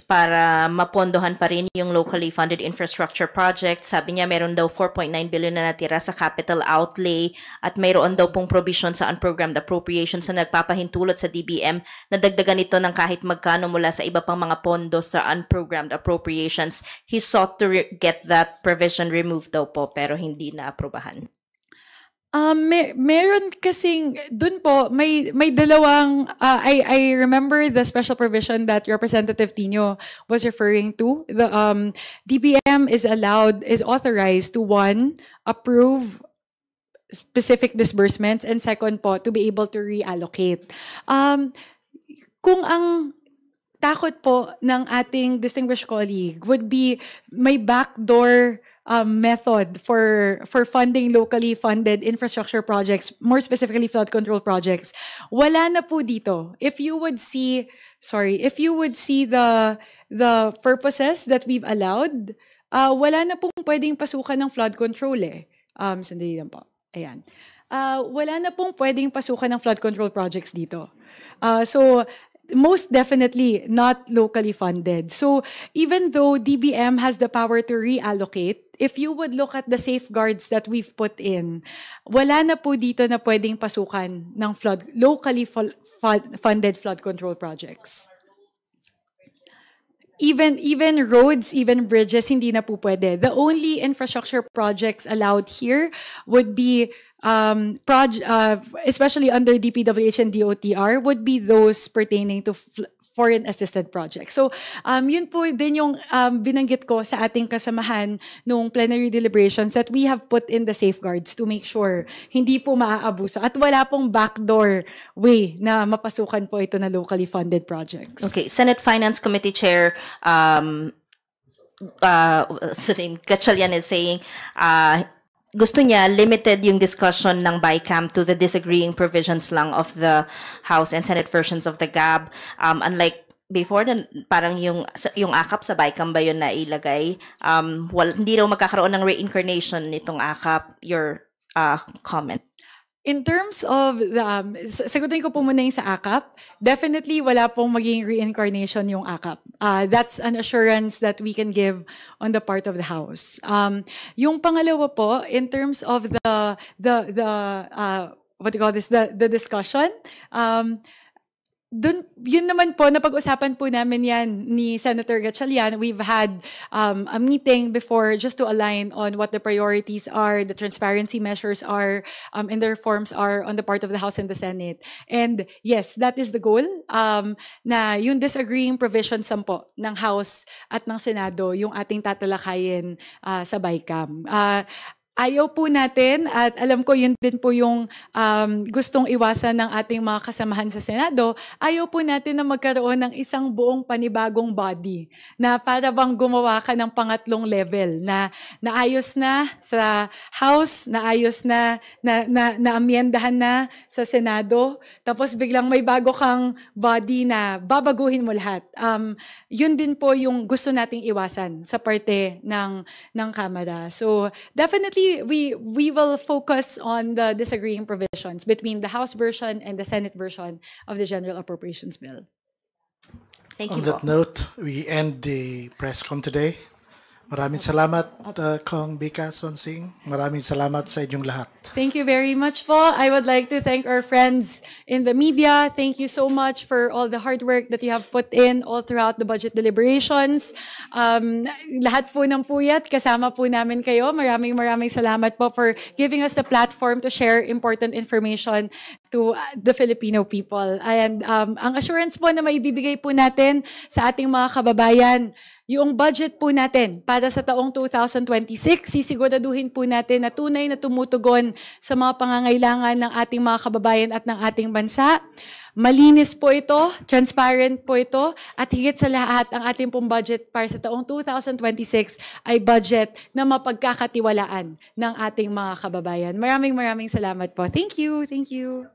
para mapondohan pa rin yung locally funded infrastructure project. Sabi niya mayroon daw 4.9 billion na natira sa capital outlay at mayroon daw pong provision sa unprogrammed appropriations na nagpapahintulot sa DBM na dagdagan ito ng kahit magkano mula sa iba pang mga pondo sa unprogrammed appropriations. He sought to get that provision removed daw po pero hindi na aprobahan. Meron kasing dun po may dalawang I remember the special provision that Representative Tino was referring to. The DBM is authorized to one, approve specific disbursements, and second po to be able to reallocate. Kung ang takot po ng ating distinguished colleague would be may backdoor method for funding locally funded infrastructure projects, more specifically flood control projects. Wala na po dito. If you would see the purposes that we've allowed, wala na pong pwedeng pasukan ng flood control eh. Sandali lang po. Ayan. Wala na pong pwedeng pasukan ng flood control projects dito. So most definitely not locally funded. So even though DBM has the power to reallocate, if you would look at the safeguards that we've put in, wala na po dito na pwedeng pasukan ng locally funded flood control projects. Even roads, even bridges, hindi na po pwede. The only infrastructure projects allowed here would be especially under DPWH and DOTR, would be those pertaining to foreign assisted projects. So, yun po din yung binanggit ko sa ating kasamahan nung plenary deliberations that we have put in the safeguards to make sure hindi po maaabuso at wala pong backdoor way na mapasukan po ito na locally funded projects. Okay, Senate Finance Committee Chair Gatchalian is saying gusto niya limited yung discussion ng BICAM to the disagreeing provisions lang of the House and Senate versions of the GAB. Unlike before, parang yung AKAP sa BICAM ba yun na ilagay? Hindi raw magkakaroon ng reincarnation nitong AKAP. Your comment. In terms of sagutin ko po muna yung sa AKAP, definitely wala pong maging reincarnation yung AKAP. That's an assurance that we can give on the part of the House. Yung pangalawa po, in terms of the what do you call this, the discussion, yun naman po, napag-usapan po namin yan ni Senator Gatchalian. We've had a meeting before just to align on what the priorities are, the transparency measures are, and the reforms are on the part of the House and the Senate. And yes, that is the goal, na yung disagreeing provisions po ng House at ng Senado, yung ating tatalakayin sa BICAM. ayaw po natin, at alam ko yun din po yung gustong iwasan ng ating mga kasamahan sa Senado, ayaw po natin na magkaroon ng isang buong panibagong body na para bang gumawa ka ng pangatlong level na naayos na sa House, naayos na naamyendahan na sa Senado, tapos biglang may bago kang body na babaguhin mo lahat. Yun din po yung gusto nating iwasan sa parte ng Kamara. So definitely, we will focus on the disagreeing provisions between the House version and the Senate version of the General Appropriations Bill. Thank On you that po. note, we end the press con today. Maraming salamat, Kong Bika Swansing. Maraming salamat sa inyong lahat. Thank you very much po. I would like to thank our friends in the media. Thank you so much for all the hard work that you have put in all throughout the budget deliberations. Lahat po ng puyat, kasama po namin kayo. Maraming salamat po for giving us the platform to share important information to the Filipino people. And ang assurance po na maibibigay po natin sa ating mga kababayan, yung budget po natin para sa taong 2026, sisiguraduhin po natin na tunay na tumutugon sa mga pangangailangan ng ating mga kababayan at ng ating bansa. Malinis po ito, transparent po ito, at higit sa lahat, ang ating pong budget para sa taong 2026 ay budget na mapagkakatiwalaan ng ating mga kababayan. Maraming salamat po. Thank you. Thank you.